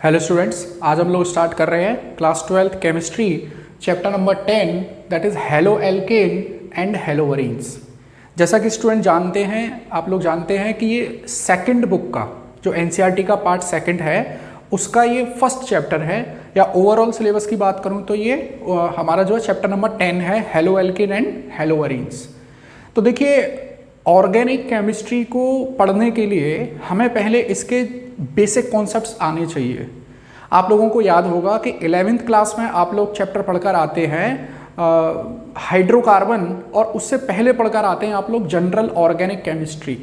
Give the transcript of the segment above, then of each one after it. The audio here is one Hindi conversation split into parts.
हेलो स्टूडेंट्स, आज हम लोग स्टार्ट कर रहे हैं class 12th chemistry chapter number 10 that is haloalkane and haloarenes. जैसा कि स्टूडेंट जानते हैं, आप लोग जानते हैं कि ये सेकंड बुक का जो एनसीईआरटी का पार्ट सेकंड है उसका ये फर्स्ट चैप्टर है। या ओवरऑल सिलेबस की बात करूँ तो ये हमारा जो है चैप्टर नंबर 10 है हेलो एल्केन एंड हेलोवरीन्स। तो देखिए, ऑर्गेनिक केमिस्ट्री को पढ़ने के लिए हमें पहले इसके बेसिक कॉन्सेप्ट्स आने चाहिए। आप लोगों को याद होगा कि 11th क्लास में आप लोग चैप्टर पढ़कर आते हैं हाइड्रोकार्बन, और उससे पहले पढ़कर आते हैं आप लोग जनरल ऑर्गेनिक केमिस्ट्री,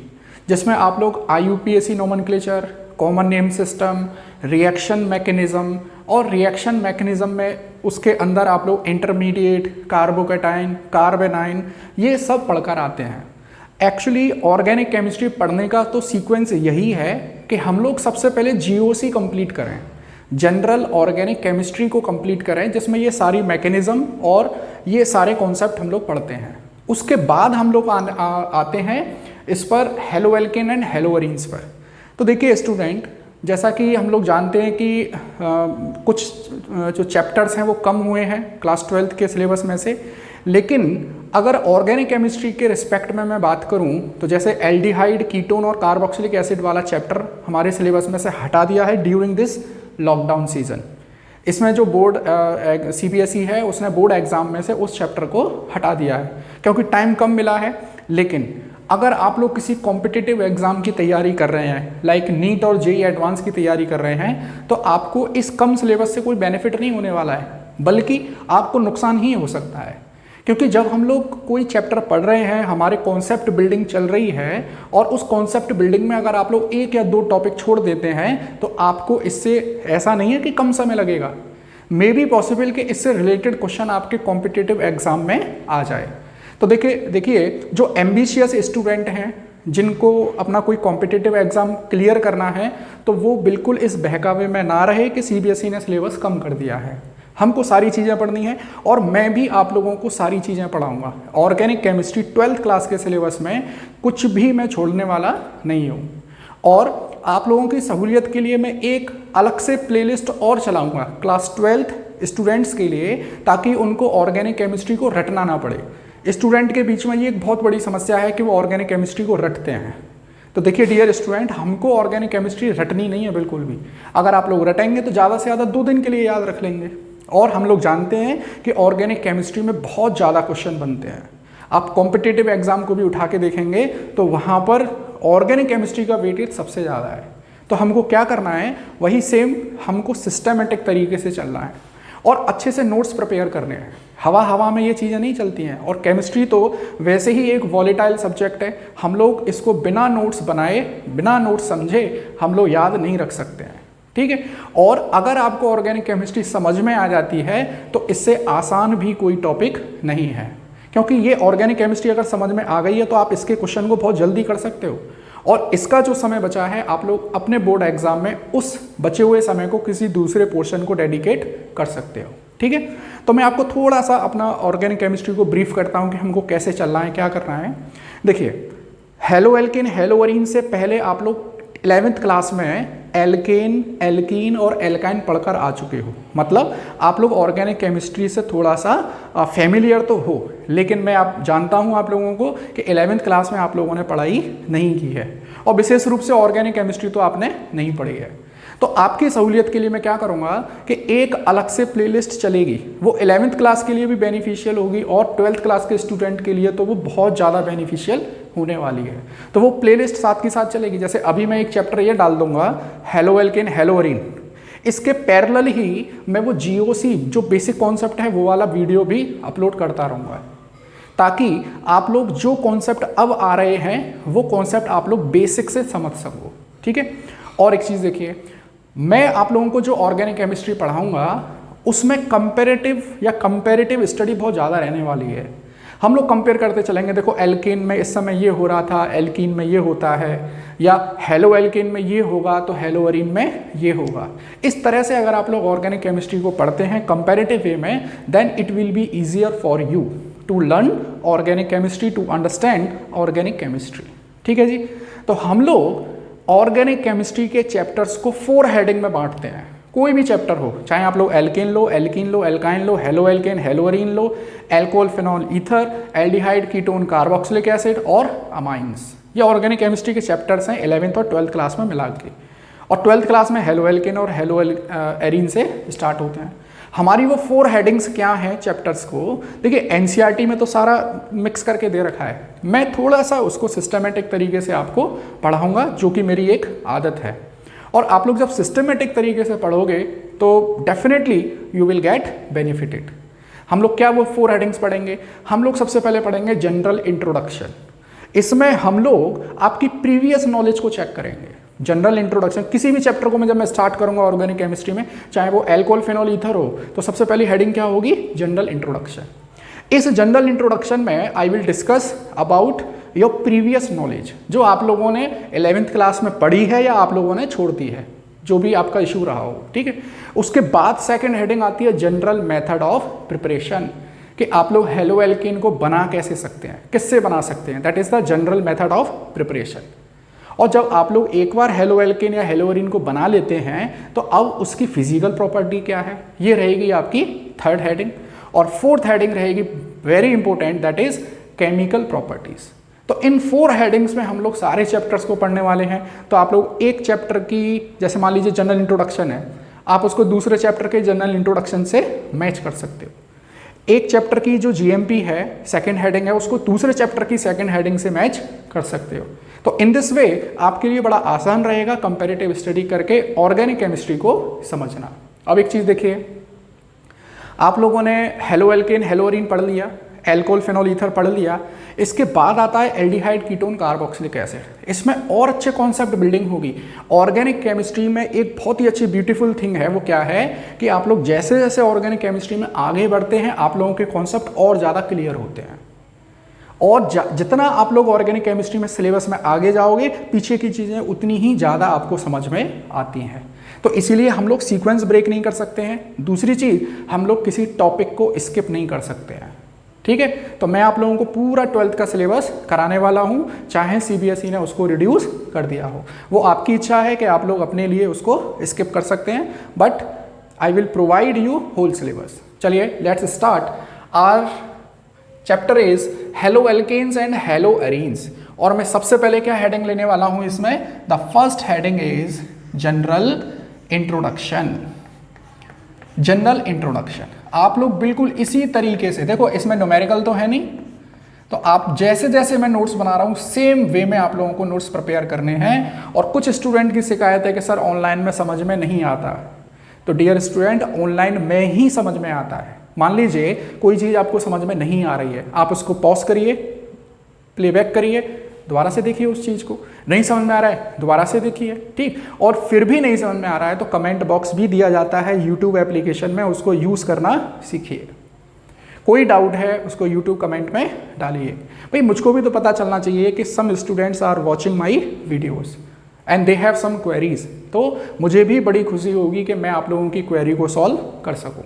जिसमें आप लोग IUPAC nomenclature, common name system, reaction mechanism, और रिएक्शन मैकेनिज्म में उसके अंदर आप लोग इंटरमीडिएट, कार्बोकैटाइन, कार्बेनाइन, ये सब पढ़कर आते हैं। एक्चुअली ऑर्गेनिक केमिस्ट्री पढ़ने का तो सीक्वेंस यही है कि हम लोग सबसे पहले GOC कंप्लीट करें, जनरल ऑर्गेनिक केमिस्ट्री को कंप्लीट करें, जिसमें ये सारी मैकेनिज्म और ये सारे कॉन्सेप्ट हम लोग पढ़ते हैं। उसके बाद हम लोग आते हैं इस पर हेलो एल्केन एंड हेलोवरीन्स पर। तो देखिए स्टूडेंट, जैसा कि हम लोग जानते हैं कि कुछ जो चैप्टर्स हैं वो कम हुए हैं क्लास 12th के सिलेबस में से, लेकिन अगर ऑर्गेनिक केमिस्ट्री के रिस्पेक्ट में मैं बात करूं तो जैसे एल्डिहाइड, कीटोन और कार्बोक्सिलिक एसिड वाला चैप्टर हमारे सिलेबस में से हटा दिया है ड्यूरिंग दिस लॉकडाउन सीजन। इसमें जो बोर्ड CBSE है उसने बोर्ड एग्जाम में से उस चैप्टर को हटा दिया है क्योंकि टाइम कम मिला है। लेकिन अगर आप लोग किसी कॉम्पिटिटिव एग्जाम की तैयारी कर रहे हैं, लाइक नीट और JEE एडवांस की तैयारी कर रहे हैं, तो आपको इस कम सिलेबस से कोई बेनिफिट नहीं होने वाला है, बल्कि आपको नुकसान ही हो सकता है। क्योंकि जब हम लोग कोई चैप्टर पढ़ रहे हैं, हमारे कॉन्सेप्ट बिल्डिंग चल रही है, और उस कॉन्सेप्ट बिल्डिंग में अगर आप लोग एक या दो टॉपिक छोड़ देते हैं तो आपको इससे ऐसा नहीं है कि कम समय लगेगा, मे बी पॉसिबल कि इससे रिलेटेड क्वेश्चन आपके कॉम्पिटिटिव एग्जाम में आ जाए। तो देखिए जो एम्बिशियस स्टूडेंट हैं, जिनको अपना कोई कॉम्पिटिटिव एग्जाम क्लियर करना है, तो वो बिल्कुल इस बहकावे में ना रहे कि CBSE ने सिलेबस कम कर दिया है। हमको सारी चीज़ें पढ़नी है और मैं भी आप लोगों को सारी चीज़ें पढ़ाऊंगा। ऑर्गेनिक केमिस्ट्री 12th क्लास के सिलेबस में कुछ भी मैं छोड़ने वाला नहीं हूँ। और आप लोगों की सहूलियत के लिए मैं एक अलग से प्लेलिस्ट और चलाऊंगा क्लास 12th स्टूडेंट्स के लिए, ताकि उनको ऑर्गेनिक केमिस्ट्री को रटना ना पड़े। स्टूडेंट के बीच में ये एक बहुत बड़ी समस्या है कि वो ऑर्गेनिक केमिस्ट्री को रटते हैं। तो देखिए डियर स्टूडेंट, हमको ऑर्गेनिक केमिस्ट्री रटनी नहीं है बिल्कुल भी। अगर आप लोग रटेंगे तो ज़्यादा से ज़्यादा 2 दिन के लिए याद रख लेंगे। और हम लोग जानते हैं कि ऑर्गेनिक केमिस्ट्री में बहुत ज़्यादा क्वेश्चन बनते हैं। आप कॉम्पिटिटिव एग्जाम को भी उठा के देखेंगे तो वहाँ पर ऑर्गेनिक केमिस्ट्री का वेटेज सबसे ज़्यादा है। तो हमको क्या करना है, वही सेम हमको सिस्टमेटिक तरीके से चलना है और अच्छे से नोट्स प्रिपेयर करने हैं। हवा में ये चीज़ें नहीं चलती हैं। और केमिस्ट्री तो वैसे ही एक वॉलेटाइल सब्जेक्ट है, हम लोग इसको बिना नोट्स बनाए, बिना नोट्स समझे हम लोग याद नहीं रख सकते हैं, ठीक है। और अगर आपको ऑर्गेनिक केमिस्ट्री समझ में आ जाती है तो इससे आसान भी कोई टॉपिक नहीं है, क्योंकि ये ऑर्गेनिक केमिस्ट्री अगर समझ में आ गई है तो आप इसके क्वेश्चन को बहुत जल्दी कर सकते हो। और इसका जो समय बचा है, आप लोग अपने बोर्ड एग्जाम में उस बचे हुए समय को किसी दूसरे पोर्शन को डेडिकेट कर सकते हो, ठीक है। तो मैं आपको थोड़ा सा अपना ऑर्गेनिक केमिस्ट्री को ब्रीफ करता हूँ कि हमको कैसे चलना है, क्या करना है। देखिए, हेलो एल्केन हेलोवरीन से पहले आप लोग 11th क्लास में एल्केन, एल्कीन और एल्काइन पढ़कर आ चुके हो, मतलब आप लोग ऑर्गेनिक केमिस्ट्री से थोड़ा सा फेमिलियर तो हो। लेकिन मैं जानता हूँ आप लोगों को कि 11th क्लास में आप लोगों ने पढ़ाई नहीं की है, और विशेष रूप से ऑर्गेनिक केमिस्ट्री तो आपने नहीं पढ़ी है। तो आपकी सहूलियत के लिए मैं क्या करूँगा कि एक अलग से प्लेलिस्ट चलेगी, वो 11th क्लास के लिए भी बेनिफिशियल होगी और 12th क्लास के स्टूडेंट के लिए तो वो बहुत ज़्यादा बेनिफिशियल होने वाली है। तो वो प्लेलिस्ट साथ के साथ चलेगी। जैसे अभी मैं एक चैप्टर ये डाल दूंगा हेलो एल्केन हेलोवरीन, इसके पैरेलल ही मैं वो GOC जो बेसिक कॉन्सेप्ट है वो वाला वीडियो भी अपलोड करता रहूँगा, ताकि आप लोग जो कॉन्सेप्ट अब आ रहे हैं वो कॉन्सेप्ट आप लोग बेसिक से समझ सको, ठीक है। और एक चीज़ देखिए, मैं आप लोगों को जो ऑर्गेनिक केमिस्ट्री पढ़ाऊंगा उसमें कंपैरेटिव स्टडी बहुत ज़्यादा रहने वाली है। हम लोग कंपेयर करते चलेंगे, देखो एल्केन में इस समय ये हो रहा था, एल्कीन में ये होता है, या हेलो एल्केन में ये होगा तो हेलोवरीन में ये होगा। इस तरह से अगर आप लोग ऑर्गेनिक केमिस्ट्री को पढ़ते हैं कंपैरेटिव वे में, then it will be easier for you to learn organic chemistry, to understand organic chemistry, ठीक है जी। तो हम लोग ऑर्गेनिक केमिस्ट्री के चैप्टर्स को 4 हेडिंग में बांटते हैं। कोई भी चैप्टर हो, चाहे आप लोग एल्केन लो, एल्कीन लो, एल्काइन लो, हेलो एल्केन, हेलोअरीन लो, alcohol, phenol, ether, aldehyde, ketone, carboxylic acid और अमाइंस, ये ऑर्गेनिक केमिस्ट्री के चैप्टर्स हैं 11th और 12th क्लास में मिला के। और 12th क्लास में हेलो एल्केन और हेलो एरीन से स्टार्ट होते हैं। हमारी वो 4 हेडिंग्स क्या हैं चैप्टर्स को, देखिए एनसीईआरटी में तो सारा मिक्स करके दे रखा है, मैं थोड़ा सा उसको सिस्टमेटिक तरीके से आपको पढ़ाऊंगा, जो कि मेरी एक आदत है। और आप लोग जब सिस्टमेटिक तरीके से पढ़ोगे तो definitely you will get benefited. हम लोग क्या वो 4 हेडिंग्स पढ़ेंगे। हम लोग सबसे पहले पढ़ेंगे जनरल इंट्रोडक्शन। इसमें हम लोग आपकी प्रीवियस नॉलेज को चेक करेंगे। जनरल इंट्रोडक्शन, किसी भी चैप्टर को मैं जब मैं स्टार्ट करूंगा ऑर्गेनिक केमिस्ट्री में, चाहे वो एल्कोहल, फिनॉल, ईथर हो, तो सबसे पहली हेडिंग क्या होगी, जनरल इंट्रोडक्शन। इस जनरल इंट्रोडक्शन में I will discuss about your previous knowledge, जो आप लोगों ने 11th क्लास में पढ़ी है या आप लोगों ने छोड़ दी है, जो भी आपका इशू रहा हो, ठीक है। उसके बाद सेकंड हेडिंग आती है जनरल मेथड ऑफ प्रिपरेशन, कि आप लोग हेलो एल्केन को बना कैसे सकते हैं, किससे बना सकते हैं, that is the general method of preparation. और जब आप लोग एक बार हेलो एल्केन या हेलोअरीन को बना लेते हैं तो अब उसकी फिजिकल प्रॉपर्टी क्या है, ये रहेगी आपकी 3rd हेडिंग। और 4th हेडिंग रहेगी very important, that is chemical properties. तो इन 4 हेडिंग्स में हम लोग सारे चैप्टर्स को पढ़ने वाले हैं। तो आप लोग एक चैप्टर की, जैसे मान लीजिए जनरल इंट्रोडक्शन है, आप उसको दूसरे चैप्टर के जनरल इंट्रोडक्शन से मैच कर सकते हो। एक चैप्टर की जो जीएमपी है, 2nd हेडिंग है, उसको दूसरे चैप्टर की 2nd हेडिंग से मैच कर सकते हो। तो इन दिस वे आपके लिए बड़ा आसान रहेगा कंपैरेटिव स्टडी करके ऑर्गेनिक केमिस्ट्री को समझना। अब एक चीज़ देखिए, आप लोगों ने हेलो एल्केन, हेलोअरीन पढ़ लिया, एल्कोहल, फिनॉल, ईथर पढ़ लिया। इसके बाद आता है एल्डिहाइड, कीटोन, कार्बोक्सिलिक एसिड। इसमें और अच्छे कॉन्सेप्ट बिल्डिंग होगी। ऑर्गेनिक केमिस्ट्री में एक बहुत ही अच्छी ब्यूटीफुल थिंग है, वो क्या है कि आप लोग जैसे जैसे ऑर्गेनिक केमिस्ट्री में आगे बढ़ते हैं, आप लोगों के कॉन्सेप्ट और ज़्यादा क्लियर होते हैं। और जितना आप लोग ऑर्गेनिक केमिस्ट्री में सिलेबस में आगे जाओगे, पीछे की चीज़ें उतनी ही ज़्यादा आपको समझ में आती हैं। तो इसीलिए हम लोग सीक्वेंस ब्रेक नहीं कर सकते हैं। दूसरी चीज़, हम लोग किसी टॉपिक को स्किप नहीं कर सकते हैं, ठीक है। तो मैं आप लोगों को पूरा 12th का सिलेबस कराने वाला हूँ, चाहे सीबीएसई ने उसको रिड्यूस कर दिया हो। वो आपकी इच्छा है कि आप लोग अपने लिए उसको स्किप कर सकते हैं, but I will provide you whole syllabus. चलिए let's start. Our chapter is haloalkanes and haloarenes. और मैं सबसे पहले क्या हेडिंग लेने वाला हूं इसमें, the first heading is general introduction. General introduction आप लोग बिल्कुल इसी तरीके से देखो, इसमें न्यूमेरिकल तो है नहीं, तो आप जैसे जैसे मैं नोट्स बना रहा हूँ सेम वे में आप लोगों को नोट्स प्रिपेयर करने हैं। और कुछ स्टूडेंट की शिकायत है कि सर ऑनलाइन में समझ में नहीं आता, तो डियर स्टूडेंट ऑनलाइन में ही समझ में आता है। मान लीजिए कोई चीज़ आपको समझ में नहीं आ रही है, आप उसको पॉज करिए, प्लेबैक करिए, दोबारा से देखिए उस चीज़ को। नहीं समझ में आ रहा है, दोबारा से देखिए, ठीक। और फिर भी नहीं समझ में आ रहा है तो कमेंट बॉक्स भी दिया जाता है यूट्यूब एप्लीकेशन में, उसको यूज़ करना सीखिए। कोई डाउट है उसको यूट्यूब कमेंट में डालिए। भाई मुझको भी तो पता चलना चाहिए कि some students are watching my videos and they have some queries, तो मुझे भी बड़ी खुशी होगी कि मैं आप लोगों की क्वेरी को सॉल्व कर सकूँ।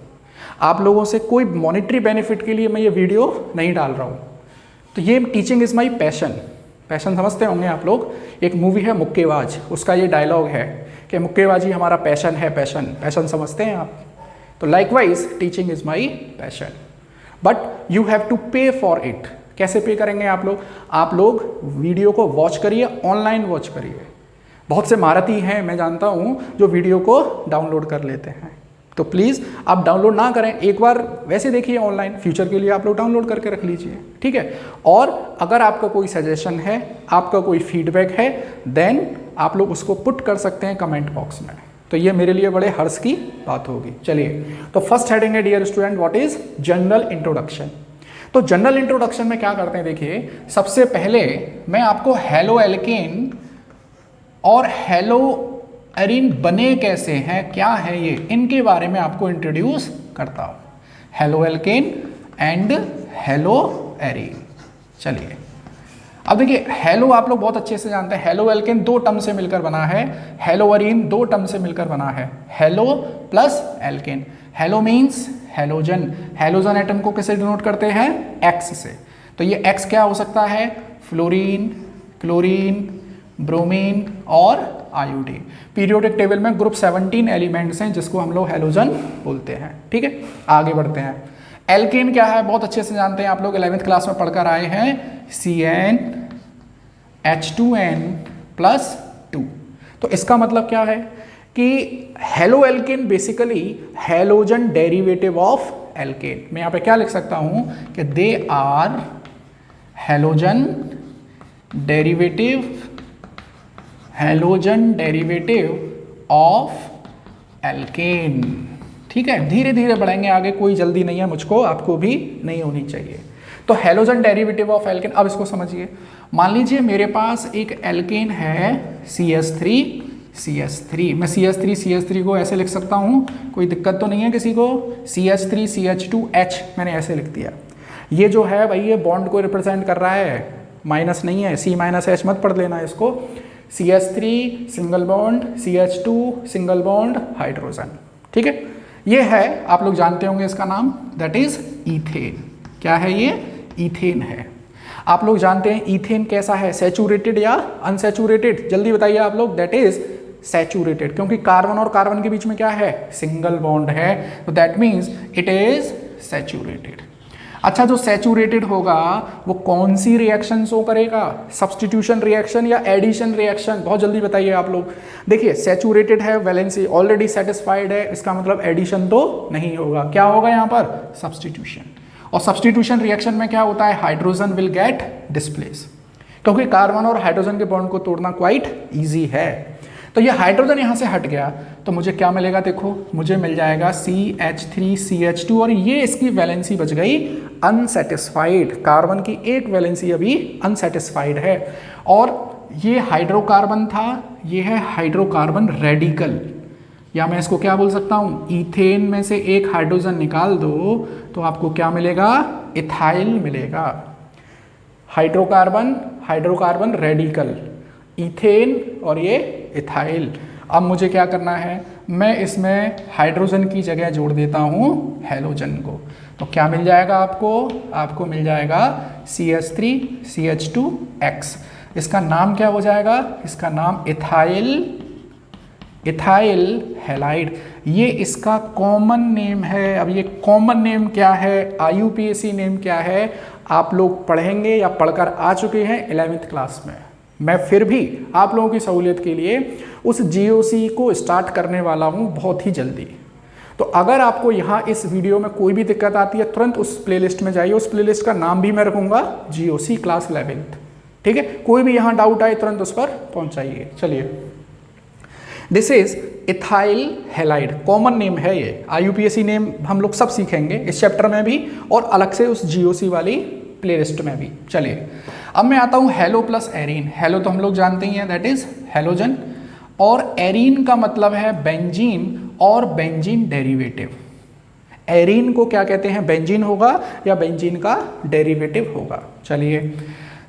आप लोगों से कोई मॉनिटरी बेनिफिट के लिए मैं ये वीडियो नहीं डाल रहा हूँ। तो ये teaching is my passion. Passion समझते होंगे आप लोग, एक मूवी है मुक्केबाज, उसका ये डायलॉग है कि मुक्केबाजी हमारा पैशन है, पैशन पैशन समझते हैं आप। तो likewise teaching is my passion, but you have to pay for it. कैसे पे करेंगे आप लोग? आप लोग वीडियो को वॉच करिए, ऑनलाइन वॉच करिए। बहुत से महारथी हैं मैं जानता हूँ जो वीडियो को डाउनलोड कर लेते हैं, तो प्लीज़ आप डाउनलोड ना करें, एक बार वैसे देखिए ऑनलाइन, फ्यूचर के लिए आप लोग डाउनलोड करके रख लीजिए, ठीक है। और अगर आपका कोई सजेशन है, आपका कोई फीडबैक है, देन आप लोग उसको पुट कर सकते हैं कमेंट बॉक्स में, तो ये मेरे लिए बड़े हर्ष की बात होगी। चलिए, तो फर्स्ट हेडिंग है dear student, what is general introduction. तो जनरल इंट्रोडक्शन में क्या करते हैं, देखिए सबसे पहले मैं आपको हेलो एल्केन और हेलो एरीन बने कैसे हैं, क्या है ये, इनके बारे में आपको इंट्रोड्यूस करता हूं। Halo alkane and hello arene. चलिए अब देखिए, हेलो आप लोग बहुत अच्छे से जानते हैं, हेलो एल्केन 2 टर्म से मिलकर बना है, हेलो एरीन 2 टर्म से मिलकर बना है, halo plus alkane. Halo means halogen, halogen atom को कैसे डिनोट करते हैं, एक्स से। तो ये एक्स क्या हो सकता है, फ्लोरीन, क्लोरीन, ब्रोमीन और आयोडीन। पीरियोडिक टेबल में ग्रुप 17 एलिमेंट्स हैं जिसको हम लोग हैलोजन बोलते हैं। ठीक है, आगे बढ़ते हैं। एल्केन क्या है, बहुत अच्छे से जानते हैं आप लोग, 11वीं क्लास में पढ़कर आए हैं। CnH2n+2। तो इसका मतलब क्या है कि haloalkane basically halogen derivative of alkane. मैं यहां पे क्या लिख सकता हूं कि they are halogen derivative of alkane. ठीक है, धीरे धीरे बढ़ेंगे आगे, कोई जल्दी नहीं है मुझको, आपको भी नहीं होनी चाहिए। तो हैलोजन डेरिवेटिव ऑफ एल्केन, अब इसको समझिए। मान लीजिए मेरे पास एक एल्केन है CH3 मैं CH3 को ऐसे लिख सकता हूं, कोई दिक्कत तो नहीं है किसी को। CH3CH2H मैंने ऐसे लिख दिया। ये जो है भाई ये बॉन्ड को रिप्रेजेंट कर रहा है, माइनस नहीं है, C-H मत पढ़ लेना इसको। CH3 single bond, CH2 single bond hydrogen. ठीक है, ये है, आप लोग जानते होंगे इसका नाम, दैट इज ईथेन। क्या है ये? ईथेन है। आप लोग जानते हैं ईथेन कैसा है, सैचुरेटेड या अनसैचुरेटेड? जल्दी बताइए आप लोग। दैट इज सैचुरेटेड, क्योंकि कार्बन और कार्बन के बीच में क्या है? सिंगल बॉन्ड है, तो that means it is saturated. अच्छा, जो सैचुरेटेड होगा वो कौन सी रिएक्शन शो करेगा? सब्स्टिट्यूशन रिएक्शन या एडिशन रिएक्शन? बहुत जल्दी बताइए आप लोग। देखिए सैचुरेटेड है, वैलेंसी ऑलरेडी सेटिस्फाइड है, इसका मतलब एडिशन तो नहीं होगा। क्या होगा यहाँ पर? सब्स्टिट्यूशन। और सब्स्टिट्यूशन रिएक्शन में क्या होता है? हाइड्रोजन विल गेट डिस्प्लेस, क्योंकि कार्बन और हाइड्रोजन के बॉन्ड को तोड़ना क्वाइट ईजी है। तो ये हाइड्रोजन यहाँ से हट गया तो मुझे क्या मिलेगा? देखो मुझे मिल जाएगा CH3CH2 और ये इसकी वैलेंसी बच गई अनसेटिस्फाइड। कार्बन की एक वैलेंसी अभी अनसेटिस्फाइड है और ये हाइड्रोकार्बन था, ये है हाइड्रोकार्बन रेडिकल, या मैं इसको क्या बोल सकता हूँ? ईथेन में से एक हाइड्रोजन निकाल दो तो आपको क्या मिलेगा? इथाइल मिलेगा। हाइड्रोकार्बन रेडिकल, ईथेन और ये इथाइल। अब मुझे क्या करना है? मैं इसमें हाइड्रोजन की जगह जोड़ देता हूँ हैलोजन को, तो क्या मिल जाएगा आपको? आपको मिल जाएगा CH3CH2X। इसका नाम क्या हो जाएगा? इसका नाम इथाइल हैलाइड। ये इसका कॉमन नेम है। अब ये कॉमन नेम क्या है, IUPAC नेम क्या है, आप लोग पढ़ेंगे या पढ़कर आ चुके हैं 11वीं क्लास में। मैं फिर भी आप लोगों की सहूलियत के लिए उस GOC को स्टार्ट करने वाला हूँ बहुत ही जल्दी। तो अगर आपको यहाँ इस वीडियो में कोई भी दिक्कत आती है तुरंत उस प्लेलिस्ट में जाइए। उस प्लेलिस्ट का नाम भी मैं रखूँगा GOC क्लास 11th। ठीक है, कोई भी यहाँ डाउट आए तुरंत उस पर पहुँचाइए। चलिए, this is ethyl halide, common name है ये। IUPAC नेम हम लोग सब सीखेंगे इस चैप्टर में भी और अलग से उस GOC वाली प्लेलिस्ट में भी। चलिए, अब मैं आता हूँ हेलो प्लस एरीन। हेलो तो हम लोग जानते ही हैं, दैट इज हैलोजन, और एरीन का मतलब है बेंजीन और बेंजीन डेरिवेटिव। एरीन को क्या कहते हैं? बेंजीन होगा या बेंजीन का डेरिवेटिव होगा। चलिए,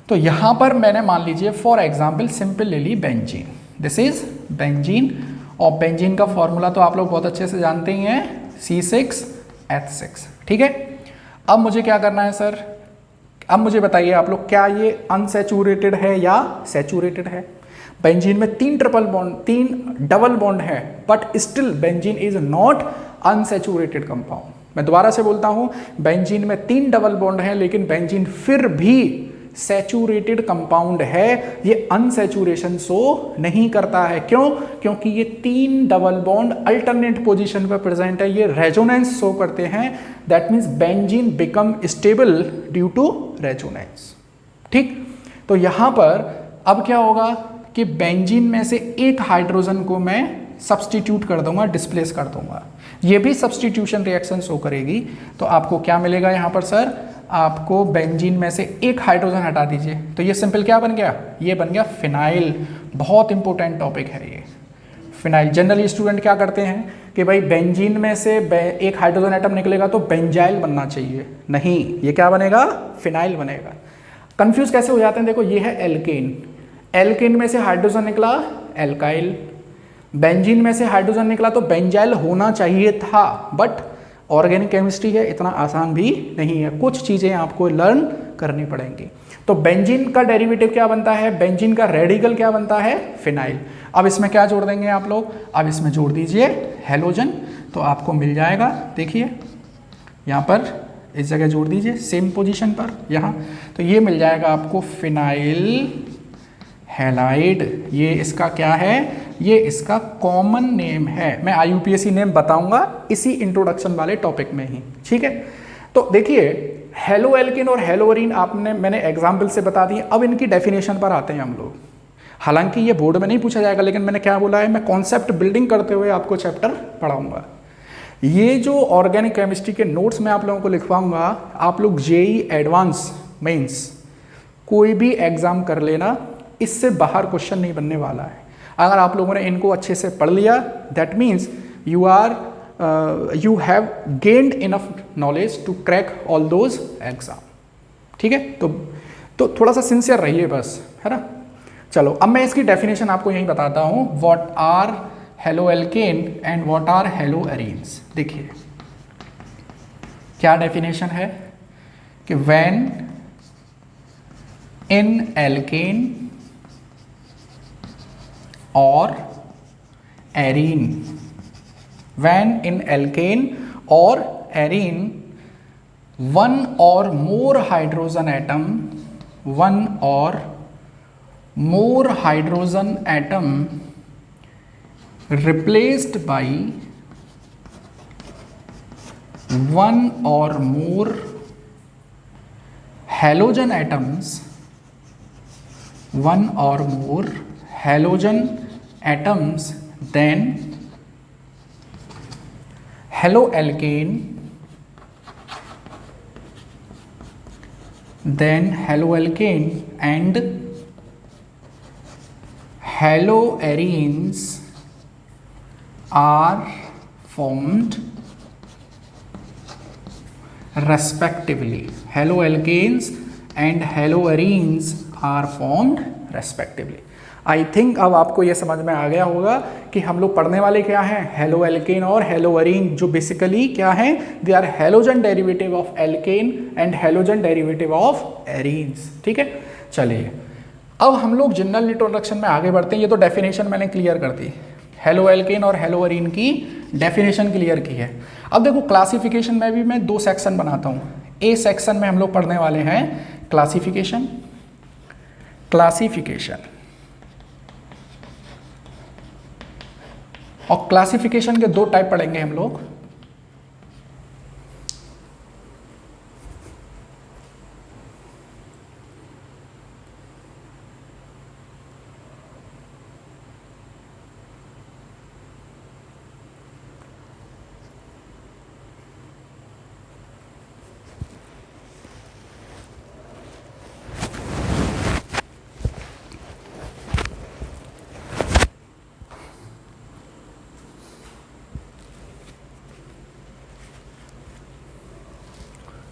तो यहाँ पर मैंने मान लीजिए फॉर एग्जाम्पल सिंपल ले ली बेंजीन। दिस इज बेंजीन, और बेंजीन का फॉर्मूला तो आप लोग बहुत अच्छे से जानते ही हैं, C6H6। ठीक है, अब मुझे क्या करना है सर? अब मुझे बताइए आप लोग, क्या ये अनसैचुरेटेड है या सैचुरेटेड है? बेंजीन में 3 डबल बॉन्ड है, but still benzene is not unsaturated compound. मैं दोबारा से बोलता हूं, बेंजीन में 3 डबल बॉन्ड है लेकिन बेंजीन फिर भी सैचुरेटेड कंपाउंड है। ये अनसैचुरेशन शो नहीं करता है। क्यों? क्योंकि ये 3 डबल बॉन्ड अल्टरनेट पोजीशन पर प्रेजेंट है, ये रेजोनेंस शो करते हैं। That means benzene become stable due to resonance. ठीक, तो यहां पर अब क्या होगा कि बेंजीन में से एक हाइड्रोजन को मैं सब्सटीट्यूट कर दूंगा, डिस्प्लेस कर दूंगा, ये भी सब्सटीट्यूशन रिएक्शन शो करेगी। तो आपको क्या मिलेगा यहाँ पर सर? आपको बेंजीन में से एक हाइड्रोजन हटा दीजिए तो ये सिंपल क्या बन गया? ये बन गया फिनाइल। बहुत इंपॉर्टेंट टॉपिक है ये फिनाइल। जनरली स्टूडेंट क्या करते हैं कि भाई बेंजीन में से एक हाइड्रोजन एटम निकलेगा तो बेंजाइल बनना चाहिए, नहीं, ये क्या बनेगा? फिनाइल बनेगा। कंफ्यूज कैसे हो जाते हैं? देखो, ये है एल्केन, एल्केन में से हाइड्रोजन निकला एल्काइल, बेंजीन में से हाइड्रोजन निकला तो बेंजाइल होना चाहिए था, बट ऑर्गेनिक केमिस्ट्री है, इतना आसान भी नहीं है, कुछ चीज़ें आपको लर्न करनी पड़ेंगी। तो बेंजीन का डेरिवेटिव क्या बनता है? बेंजीन का रेडिकल क्या बनता है? फिनाइल। अब इसमें क्या जोड़ देंगे आप लोग, अब इसमें जोड़ दीजिए हेलोजन, तो आपको मिल जाएगा, देखिए यहाँ पर इस जगह जोड़ दीजिए सेम पोजीशन पर यहाँ, तो ये मिल जाएगा आपको फिनाइल हैलाइड। ये इसका क्या है, ये इसका कॉमन नेम है। मैं IUPAC नेम बताऊंगा इसी इंट्रोडक्शन वाले टॉपिक में ही, ठीक है। तो देखिए हेलो एल्किन और हेलोअरीन मैंने एग्जाम्पल से बता दिए। अब इनकी डेफिनेशन पर आते हैं हम लोग। हालांकि ये बोर्ड में नहीं पूछा जाएगा, लेकिन मैंने क्या बोला है, मैं कॉन्सेप्ट बिल्डिंग करते हुए आपको चैप्टर पढ़ाऊंगा। ये जो ऑर्गेनिक केमिस्ट्री के नोट्स मैं आप लोगों को लिखवाऊंगा, आप लोग JEE एडवांस मेंस कोई भी एग्जाम कर लेना, इससे बाहर क्वेश्चन नहीं बनने वाला है। अगर आप लोगों ने इनको अच्छे से पढ़ लिया, that means you have gained enough knowledge to crack all those exam, ठीक है। तो थोड़ा सा सिंसियर रहिए बस, है ना। चलो अब मैं इसकी डेफिनेशन आपको यही बताता हूँ, what are haloalkane and what are haloarenes. देखिए क्या डेफिनेशन है कि व्हेन इन एल्केन और arene, when in alkane or arene one or more hydrogen atom replaced by one or more halogen atoms, then haloalkane, and haloarenes are formed respectively. Haloalkanes and haloarenes are formed respectively. I think अब आपको यह समझ में आ गया होगा कि हम लोग पढ़ने वाले क्या हैं, हेलो एल्केन और हेलोअरीन, जो बेसिकली क्या हैं, they are halogen derivative of alkane and halogen derivative of arenes, ठीक है। चलिए अब हम लोग जनरल इंट्रोडक्शन में आगे बढ़ते हैं। ये तो डेफिनेशन मैंने क्लियर कर दी, हेलो एल्केन और हेलोअरीन की डेफिनेशन क्लियर की है। अब देखो क्लासिफिकेशन में भी मैं 2 सेक्शन बनाता हूँ। ए सेक्शन में हम लोग पढ़ने वाले हैं क्लासिफिकेशन, और क्लासिफिकेशन के 2 टाइप पढ़ेंगे हम लोग।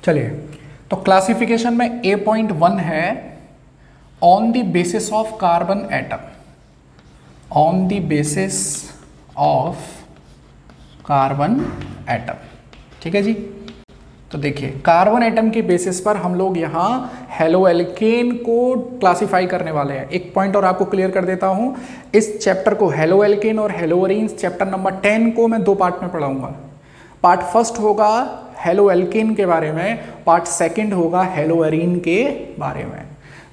चलिए तो क्लासिफिकेशन में A.1 है on the basis of carbon atom, on the basis of carbon atom, ठीक है जी। तो देखिए कार्बन एटम के बेसिस पर हम लोग यहाँ हेलो एल्केन को क्लासिफाई करने वाले हैं। एक पॉइंट और आपको क्लियर कर देता हूँ, इस चैप्टर को हेलो एल्केन और हेलोअरीन्स चैप्टर नंबर 10 को मैं 2 पार्ट में पढ़ाऊंगा। पार्ट फर्स्ट होगा हेलो एल्केन के बारे में, पार्ट सेकंड होगा हेलोअरीन के बारे में।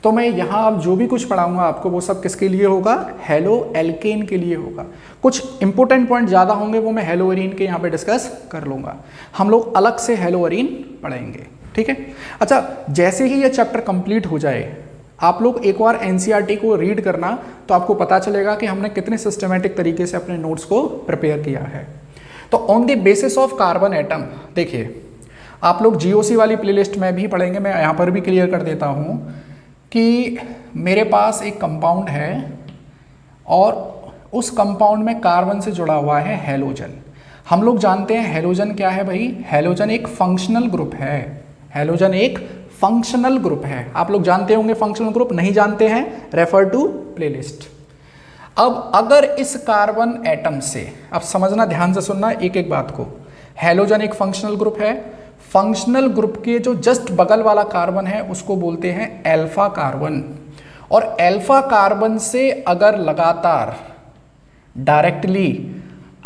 तो मैं यहाँ अब जो भी कुछ पढ़ाऊंगा आपको वो सब किसके लिए होगा, हेलो एल्केन के लिए होगा। कुछ इंपॉर्टेंट पॉइंट ज़्यादा होंगे वो मैं हेलोअरीन के यहाँ पे डिस्कस कर लूँगा। हम लोग अलग से हेलोअरीन पढ़ेंगे, ठीक है। अच्छा, जैसे ही ये चैप्टर कंप्लीट हो जाए आप लोग एक बार NCERT को रीड करना, तो आपको पता चलेगा कि हमने कितने सिस्टमेटिक तरीके से अपने नोट्स को प्रिपेयर किया है। तो on the basis of carbon atom, देखिए आप लोग GOC वाली प्लेलिस्ट में भी पढ़ेंगे, मैं यहाँ पर भी क्लियर कर देता हूँ कि मेरे पास एक कंपाउंड है और उस कंपाउंड में कार्बन से जुड़ा हुआ है हेलोजन। हम लोग जानते हैं हेलोजन क्या है भाई, हेलोजन एक फंक्शनल ग्रुप है। हेलोजन एक फंक्शनल ग्रुप है, आप लोग जानते होंगे फंक्शनल ग्रुप, नहीं जानते हैं रेफर टू प्लेलिस्ट। अब अगर इस कार्बन एटम से, अब समझना ध्यान से सुनना एक एक बात को, हेलोजन एक फंक्शनल ग्रुप है, फंक्शनल ग्रुप के जो जस्ट बगल वाला कार्बन है उसको बोलते हैं अल्फा कार्बन, और अल्फा कार्बन से अगर लगातार डायरेक्टली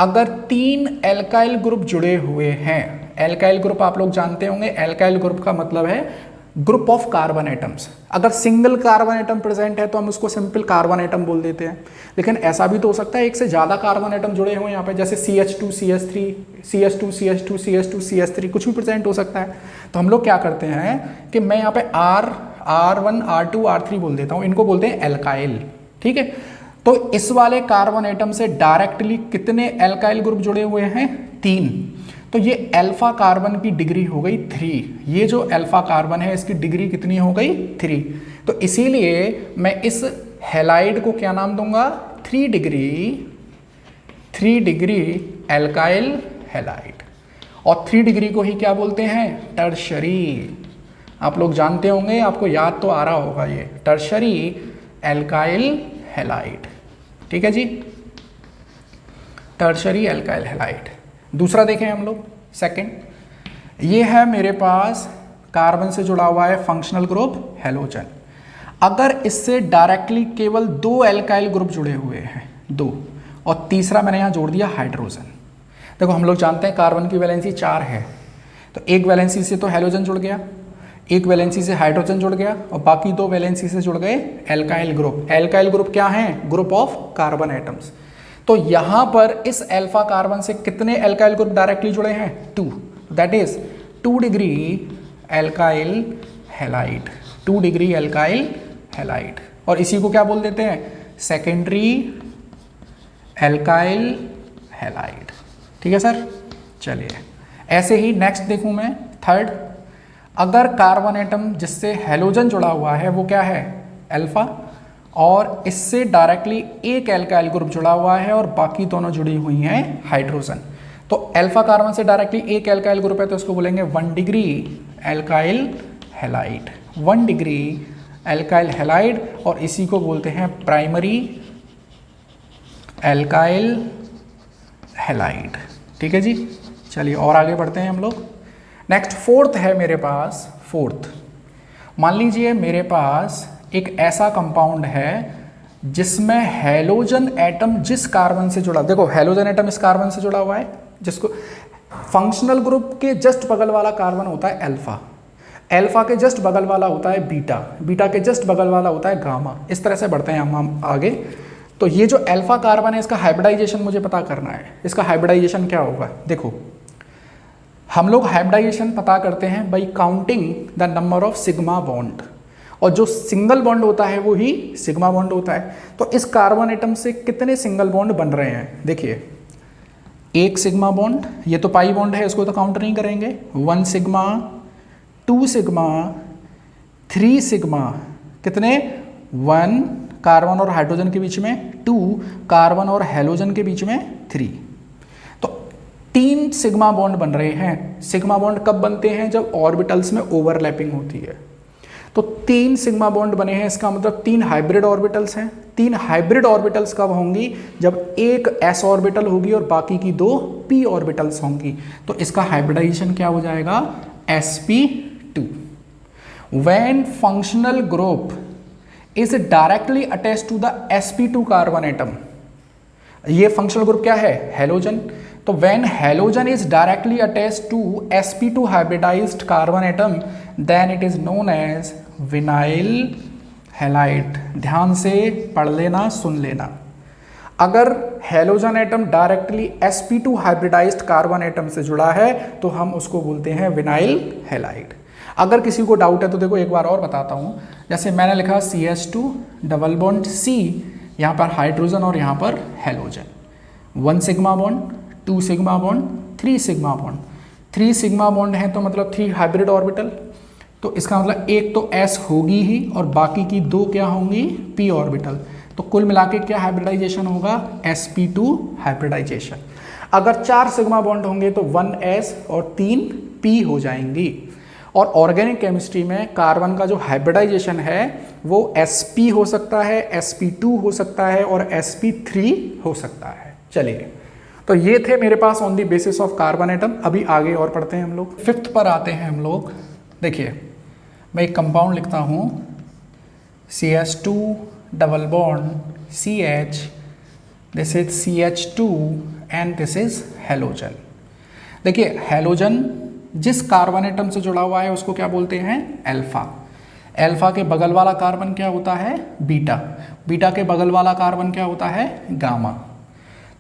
अगर 3 एल्काइल ग्रुप जुड़े हुए हैं, एल्काइल ग्रुप आप लोग जानते होंगे, एल्काइल ग्रुप का मतलब है ग्रुप ऑफ कार्बन एटम्स। अगर सिंगल कार्बन एटम प्रेजेंट है तो हम उसको सिंपल कार्बन एटम बोल देते हैं, लेकिन ऐसा भी तो हो सकता है एक से ज़्यादा कार्बन एटम जुड़े हुए यहाँ पे, जैसे CH2 CH3 CH2 CH2 CH2 CH3 कुछ भी प्रेजेंट हो सकता है। तो हम लोग क्या करते हैं कि मैं यहाँ पे R1 R2 R3 बोल देता हूँ, इनको बोलते हैं एल्काइल, ठीक है। तो इस वाले कार्बन एटम से डायरेक्टली कितने एल्काइल ग्रुप जुड़े हुए हैं? 3। तो ये अल्फा कार्बन की डिग्री हो गई 3। ये जो अल्फा कार्बन है इसकी डिग्री कितनी हो गई? 3। तो इसीलिए मैं इस हैलाइड को क्या नाम दूंगा? 3 डिग्री एल्काइल हैलाइड। और 3 डिग्री को ही क्या बोलते हैं? टर्शरी। आप लोग जानते होंगे, आपको याद तो आ रहा होगा, ये टर्शरी एल्काइल हैलाइड, ठीक है जी, टर्शरी एल्काइल हैलाइड। दूसरा देखें हम लोग, सेकंड, ये है मेरे पास कार्बन से जुड़ा हुआ है फंक्शनल ग्रुप हैलोजन। अगर इससे डायरेक्टली केवल 2 एल्काइल ग्रुप जुड़े हुए हैं, 2, और तीसरा मैंने यहाँ जोड़ दिया हाइड्रोजन। देखो हम लोग जानते हैं कार्बन की वैलेंसी 4 है, तो एक वैलेंसी से तो हैलोजन जुड़ गया, एक वैलेंसी से हाइड्रोजन जुड़ गया, और बाकी 2 वैलेंसी से जुड़ गए एल्काइल ग्रुप। एल्काइल ग्रुप क्या हैं? Group of carbon atoms. तो यहां पर इस अल्फा कार्बन से कितने एल्काइल ग्रुप डायरेक्टली जुड़े हैं? 2। That is 2 degree alkyl halide, 2 degree alkyl halide. और इसी को क्या बोल देते हैं? सेकेंडरी एल्काइल हैलाइड, ठीक है सर। चलिए ऐसे ही नेक्स्ट देखूं मैं, थर्ड, अगर कार्बन एटम जिससे हैलोजन जुड़ा हुआ है वो क्या है? अल्फा, और इससे डायरेक्टली एक एल्काइल ग्रुप जुड़ा हुआ है और बाकी दोनों जुड़ी हुई हैं हाइड्रोजन। तो अल्फा कार्बन से डायरेक्टली एक एल्काइल ग्रुप है तो इसको बोलेंगे 1 degree alkyl halide, 1 degree alkyl halide, और इसी को बोलते हैं प्राइमरी एल्काइल हैलाइड, ठीक है जी। चलिए और आगे बढ़ते हैं हम लोग। नेक्स्ट फोर्थ है मेरे पास, फोर्थ, मान लीजिए मेरे पास एक ऐसा कंपाउंड है जिसमें हैलोजन एटम जिस कार्बन से जुड़ा, देखो हैलोजन एटम इस कार्बन से जुड़ा हुआ है, जिसको फंक्शनल ग्रुप के जस्ट बगल वाला कार्बन होता है अल्फा, अल्फा के जस्ट बगल वाला होता है बीटा, बीटा के जस्ट बगल वाला होता है गामा। इस तरह से बढ़ते हैं हम आगे। तो ये जो अल्फा कार्बन है इसका हाइब्रिडाइजेशन मुझे पता करना है। इसका हाइब्रिडाइजेशन क्या होगा? देखो हम लोग हाइब्रिडाइजेशन पता करते हैं by counting the number of sigma bond, और जो सिंगल बॉन्ड होता है वो ही सिग्मा बॉन्ड होता है। तो इस कार्बन एटम से कितने सिंगल बॉन्ड बन रहे हैं? देखिए, एक सिग्मा बॉन्ड, ये तो पाई बॉन्ड है, इसको तो काउंट नहीं करेंगे, 1 सिग्मा, 2 सिग्मा, 3 सिग्मा, कितने? 1 कार्बन और हाइड्रोजन के बीच में, 2 कार्बन और हैलोजन के बीच में, 3। तो 3 सिग्मा बॉन्ड बन रहे हैं। सिग्मा बॉन्ड कब बनते हैं? जब ऑर्बिटल्स में ओवरलैपिंग होती है। तो 3 सिग्मा बॉन्ड बने हैं, इसका मतलब 3 हाइब्रिड ऑर्बिटल्स हैं। 3 हाइब्रिड ऑर्बिटल्स कब होंगी? जब एक s ऑर्बिटल होगी और बाकी की 2 p ऑर्बिटल्स होंगी। तो इसका हाइब्रिडाइजेशन क्या हो जाएगा? sp2। When functional group is directly attached to the sp2 carbon atom, ये फंक्शनल ग्रुप क्या है? हैलोजन। तो when halogen is directly attached to sp2 hybridised carbon atom, then it is known as vinyl halide. ध्यान से पढ़ लेना, सुन लेना। अगर halogen atom directly sp2 hybridised carbon atom से जुड़ा है तो हम उसको बोलते हैं विनाइल हैलाइड। अगर किसी को डाउट है तो देखो एक बार और बताता हूँ। जैसे मैंने लिखा CH2 डबल बॉन्ड C, यहाँ पर हाइड्रोजन और यहाँ पर halogen, 1 sigma bond, 2 sigma bond, 3 sigma bond. 3 sigma bond है तो मतलब 3 हाइब्रिड ऑर्बिटल, तो इसका मतलब एक तो s होगी ही और बाकी की 2 क्या होंगी? p orbital. तो कुल मिला के क्या हाइब्रिडाइजेशन होगा? sp2 hybridisation. अगर 4 सिग्मा बॉन्ड होंगे तो 1s और 3 p हो जाएंगी। और ऑर्गेनिक केमिस्ट्री में कार्बन का जो हाइब्रिडाइजेशन है वो sp हो सकता है, sp2 हो सकता है और sp3 हो सकता है। चलिए, तो ये थे मेरे pass on the basis of carbon atom. अभी आगे और पढ़ते हैं हम लोग। 5th पर आते हैं हम लोग। देखिए, मैं एक कंपाउंड लिखता हूँ CH2 double bond CH this is CH2 and this is halogen. देखिए हेलोजन जिस कार्बन एटम से जुड़ा हुआ है उसको क्या बोलते हैं? अल्फा। अल्फा के बगल वाला कार्बन क्या होता है? बीटा। बीटा के बगल वाला कार्बन क्या होता है? गामा।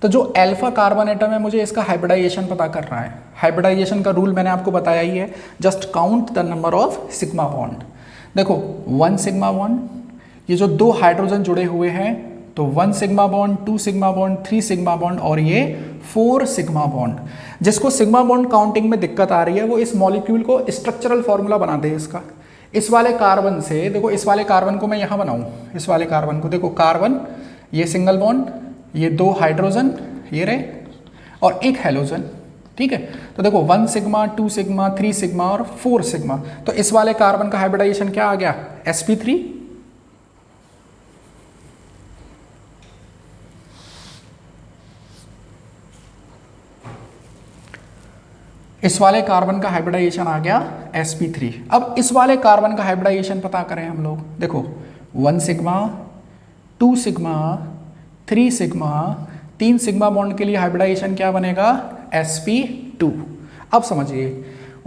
तो जो अल्फा कार्बन एटम है मुझे इसका हाइब्रिडाइजेशन पता करना है। हाइब्रिडाइजेशन का रूल मैंने आपको बताया ही है, just count the number of sigma bond. देखो 1 सिग्मा बॉन्ड, ये जो 2 हाइड्रोजन जुड़े हुए हैं तो 1 sigma bond, 2 sigma bond, 3 sigma bond और ये 4 सिग्मा बॉन्ड। जिसको सिग्मा बॉन्ड काउंटिंग में दिक्कत आ रही है वो इस मॉलिक्यूल को स्ट्रक्चरल फॉर्मूला बना दे इसका। इस वाले कार्बन से देखो, इस वाले कार्बन को मैं यहाँ बनाऊँ, इस वाले कार्बन को देखो, कार्बन ये सिंगल बॉन्ड, ये 2 हाइड्रोजन ये रहे और एक हेलोजन, ठीक है। तो देखो 1 सिग्मा, 2 सिग्मा, 3 सिग्मा और 4 सिग्मा। तो इस वाले कार्बन का हाइब्रिडाइजेशन क्या आ गया? sp3। इस वाले कार्बन का हाइब्रिडाइजेशन आ गया sp3। अब इस वाले कार्बन का हाइब्रिडाइजेशन पता करें हम लोग। देखो 1 sigma, 2 sigma, 3 sigma, 3 sigma bond के लिए हाइब्रिडाइजेशन क्या बनेगा? sp2। अब समझिए,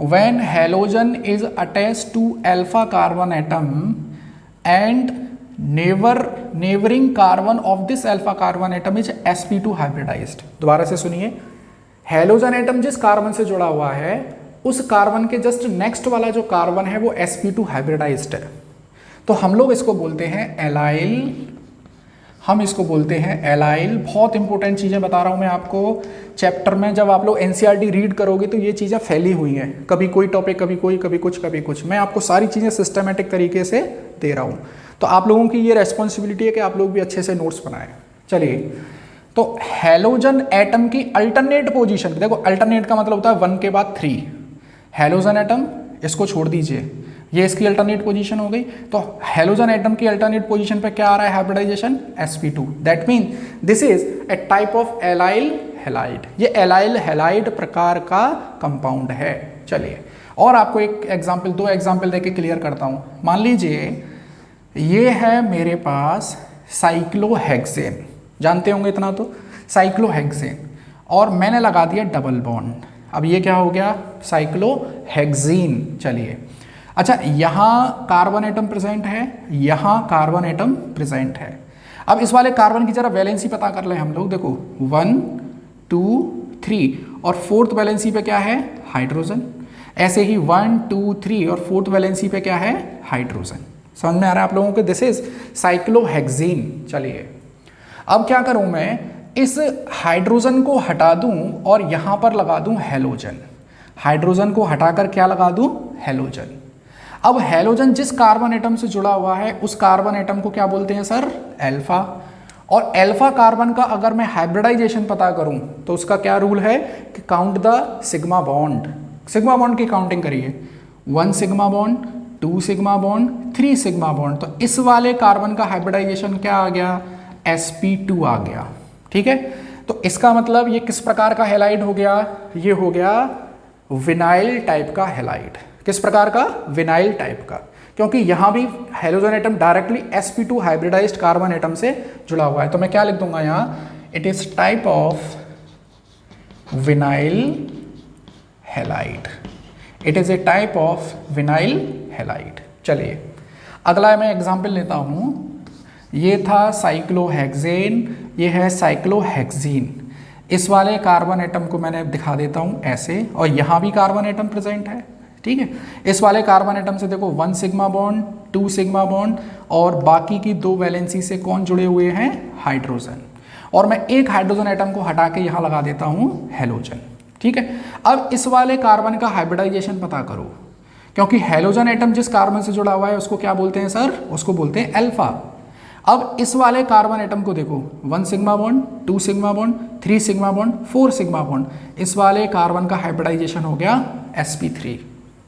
when halogen is attached to alpha carbon atom and neighbouring carbon of this alpha carbon atom is sp2 hybridised. दोबारा से सुनिए, हेलोजन एटम जिस कार्बन से जुड़ा हुआ है उस कार्बन के जस्ट नेक्स्ट वाला जो कार्बन है वो sp2 हाइब्रिडाइज्ड है। तो हम लोग इसको बोलते हैं एलाइल, हम इसको बोलते हैं एलाइल। बहुत इंपॉर्टेंट चीज़ें बता रहा हूँ मैं आपको। चैप्टर में जब आप लोग NCERT रीड करोगे तो ये चीज़ें फैली हुई हैं, कभी कोई टॉपिक, कभी कोई, कभी कुछ, कभी कुछ। मैं आपको सारी चीज़ें सिस्टमेटिक तरीके से दे रहा हूँ। तो आप लोगों की ये रेस्पॉन्सिबिलिटी है कि आप लोग भी अच्छे से नोट्स बनाएं। चलिए, तो हेलोजन एटम की अल्टरनेट पोजीशन, देखो अल्टरनेट का मतलब होता है 1 के बाद 3। हेलोजन एटम इसको छोड़ दीजिए, ये इसकी अल्टरनेट पोजीशन हो गई। तो हेलोजन एटम की अल्टरनेट पोजीशन पे क्या आ रहा है? Hybridisation sp2। That mean this is a type of allyl halide. Allyl halide हैलाइड प्रकार का कंपाउंड है। चलिए, और आपको एक एग्जाम्पल, 2 एग्जाम्पल देके क्लियर करता हूँ। मान लीजिए ये है मेरे पास साइक्लोहेक्सेन, जानते होंगे इतना तो, साइक्लोहेक्सेन, और मैंने लगा दिया डबल बॉन्ड। अब ये क्या हो गया? साइक्लोहेक्सीन। चलिए, अच्छा यहाँ कार्बन एटम प्रेजेंट है, यहाँ कार्बन एटम प्रेजेंट है। अब इस वाले कार्बन की जरा वैलेंसी पता कर लें हम लोग। देखो 1 2 3 और 4th वैलेंसी पे क्या है? हाइड्रोजन। ऐसे ही 1 2 3 और 4th वैलेंसी पे क्या है? हाइड्रोजन। समझ में आ रहा है आप लोगों को? This is cyclohexene. चलिए, अब क्या करूं मैं? इस हाइड्रोजन को हटा दूं और यहां पर लगा दूं हेलोजन। हाइड्रोजन को हटाकर क्या लगा दूं? हेलोजन। अब हेलोजन जिस कार्बन एटम से जुड़ा हुआ है उस कार्बन एटम को क्या बोलते हैं सर? अल्फा। और अल्फा कार्बन का अगर मैं हाइब्रिडाइजेशन पता करूं तो उसका क्या रूल है कि count the sigma bond. Sigma bond की काउंटिंग करिए, 1 sigma bond, 2 sigma bond, 3 sigma bond. तो इस वाले कार्बन का हाइब्रिडाइजेशन क्या आ गया? sp2 आ गया। ठीक है, तो इसका मतलब ये किस प्रकार का हैलाइड हो गया? ये हो गया विनाइल टाइप का हैलाइड। किस प्रकार का? विनाइल टाइप का, क्योंकि यहां भी halogen atom directly sp2 hybridised carbon atom से जुड़ा हुआ है। तो मैं क्या लिख दूंगा यहां? It is type of vinyl halide. It is a type of vinyl halide. चलिए, अगला मैं एग्जाम्पल लेता हूं। ये था साइक्लोहेक्सेन, ये है साइक्लोहेक्सीन। इस वाले कार्बन एटम को मैंने दिखा देता हूं ऐसे, और यहां भी कार्बन एटम प्रेजेंट है। ठीक है, इस वाले कार्बन एटम से देखो 1 सिग्मा बॉन्ड, 2 सिग्मा बॉन्ड, और बाकी की 2 वैलेंसी से कौन जुड़े हुए हैं? हाइड्रोजन। और मैं एक हाइड्रोजन एटम को हटा के यहां लगा देता हूं हेलोजन। ठीक है, अब इस वाले कार्बन का हाइब्रिडाइजेशन पता करो, क्योंकि हेलोजन एटम जिस कार्बन से जुड़ा हुआ है उसको क्या बोलते हैं सर? उसको बोलते हैं अल्फा। अब इस वाले कार्बन एटम को देखो, 1 sigma bond, 2 sigma bond, 3 sigma bond, 4 sigma bond. इस वाले कार्बन का हाइब्रिडाइजेशन हो गया sp3।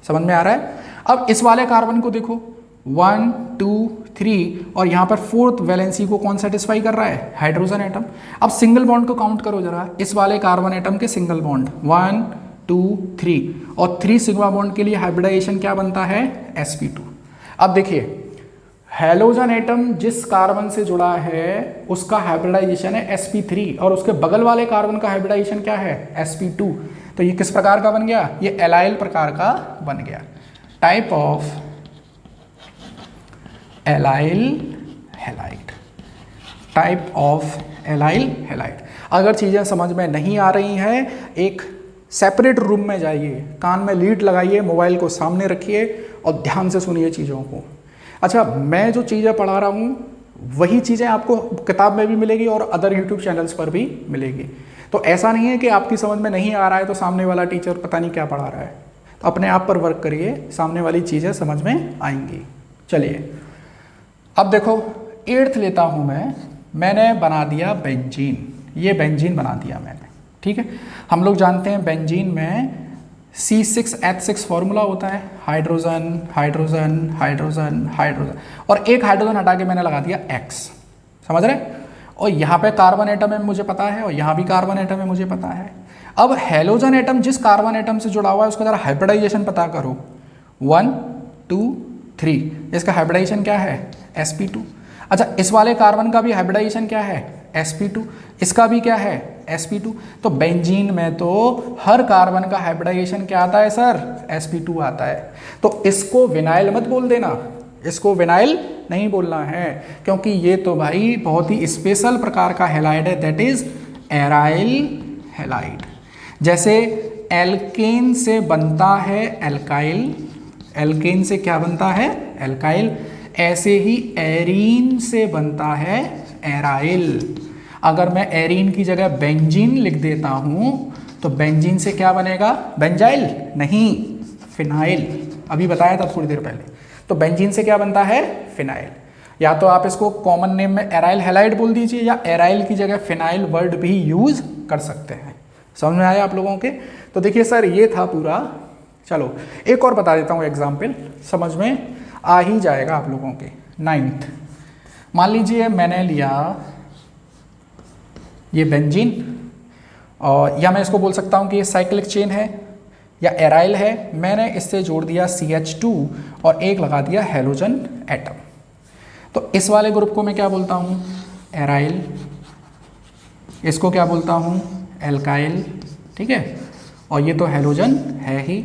समझ में आ रहा है? अब इस वाले कार्बन को देखो, 1 2 3 और यहाँ पर 4th वैलेंसी को कौन सेटिस्फाई कर रहा है? Hydrogen atom. अब सिंगल बॉन्ड को काउंट करो जरा, इस वाले कार्बन एटम के सिंगल बॉन्ड 1 2 3 और 3 सिग्मा बॉन्ड के लिए हाइब्रिडाइजेशन क्या बनता है? sp2। अब देखिए, हैलोजन एटम जिस कार्बन से जुड़ा है उसका हाइब्रिडाइजेशन है sp3 और उसके बगल वाले कार्बन का हाइब्रिडाइजेशन क्या है sp2। तो ये किस प्रकार का बन गया, ये एलाइल प्रकार का बन गया, type of allyl halide, type of allyl halide. अगर चीज़ें समझ में नहीं आ रही हैं, एक सेपरेट रूम में जाइए, कान में लीड लगाइए, मोबाइल को सामने रखिए और ध्यान से सुनिए चीज़ों को। अच्छा, मैं जो चीज़ें पढ़ा रहा हूँ वही चीज़ें आपको किताब में भी मिलेगी और अदर यूट्यूब चैनल्स पर भी मिलेगी। तो ऐसा नहीं है कि आपकी समझ में नहीं आ रहा है तो सामने वाला टीचर पता नहीं क्या पढ़ा रहा है। तो अपने आप पर वर्क करिए, सामने वाली चीज़ें समझ में आएंगी। चलिए अब देखो 8th लेता हूँ मैंने बना दिया बेंजीन, ये बेंजीन बना दिया मैंने, ठीक है। हम लोग जानते हैं बेंजीन में C6H6 फॉर्मूला होता है, हाइड्रोजन हाइड्रोजन हाइड्रोजन हाइड्रोजन, और एक हाइड्रोजन हटा के मैंने लगा दिया X, समझ रहे। और यहाँ पे कार्बन एटम है मुझे पता है और यहाँ भी कार्बन एटम है मुझे पता है। अब हैलोजन एटम जिस कार्बन एटम से जुड़ा हुआ है उसका जरा हाइब्रिडाइजेशन पता करो, 1 2 3, इसका हाइब्रिडाइजेशन क्या है sp2। अच्छा, इस वाले कार्बन का भी हाइब्रिडाइजेशन क्या है sp2, इसका भी क्या है sp2। तो बेंजीन में तो हर कार्बन का हाइब्रिडाइजेशन क्या आता है सर, sp2 आता है। तो इसको विनाइल मत बोल देना, इसको विनाइल नहीं बोलना है, क्योंकि ये तो भाई बहुत ही स्पेशल प्रकार का हैलाइड है, दैट इज एराइल हैलाइड। जैसे एल्केन से बनता है एल्काइल, एल्केन से क्या बनता है एल्काइल, ऐसे ही एरीन से बनता है एराइल। अगर मैं एरीन की जगह बेंजीन लिख देता हूं तो बेंजीन से क्या बनेगा, बेंजाइल नहीं, फिनाइल। अभी बताया था थोड़ी देर पहले। तो बेंजीन से क्या बनता है, फिनाइल। या तो आप इसको कॉमन नेम में एराइल हैलाइड बोल दीजिए या एराइल की जगह फिनाइल वर्ड भी यूज कर सकते हैं। समझ में आया आप लोगों के। तो देखिए सर ये था पूरा। चलो एक और बता देता हूँ एग्जाम्पल, समझ में आ ही जाएगा आप लोगों के। 9th मान लीजिए मैंने लिया ये बेंजीन, और या मैं इसको बोल सकता हूँ कि ये साइक्लिक चेन है या एराइल है। मैंने इससे जोड़ दिया CH2 और एक लगा दिया हैलोजन एटम। तो इस वाले ग्रुप को मैं क्या बोलता हूँ, एराइल। इसको क्या बोलता हूँ, एल्काइल, ठीक है। और ये तो हैलोजन है ही,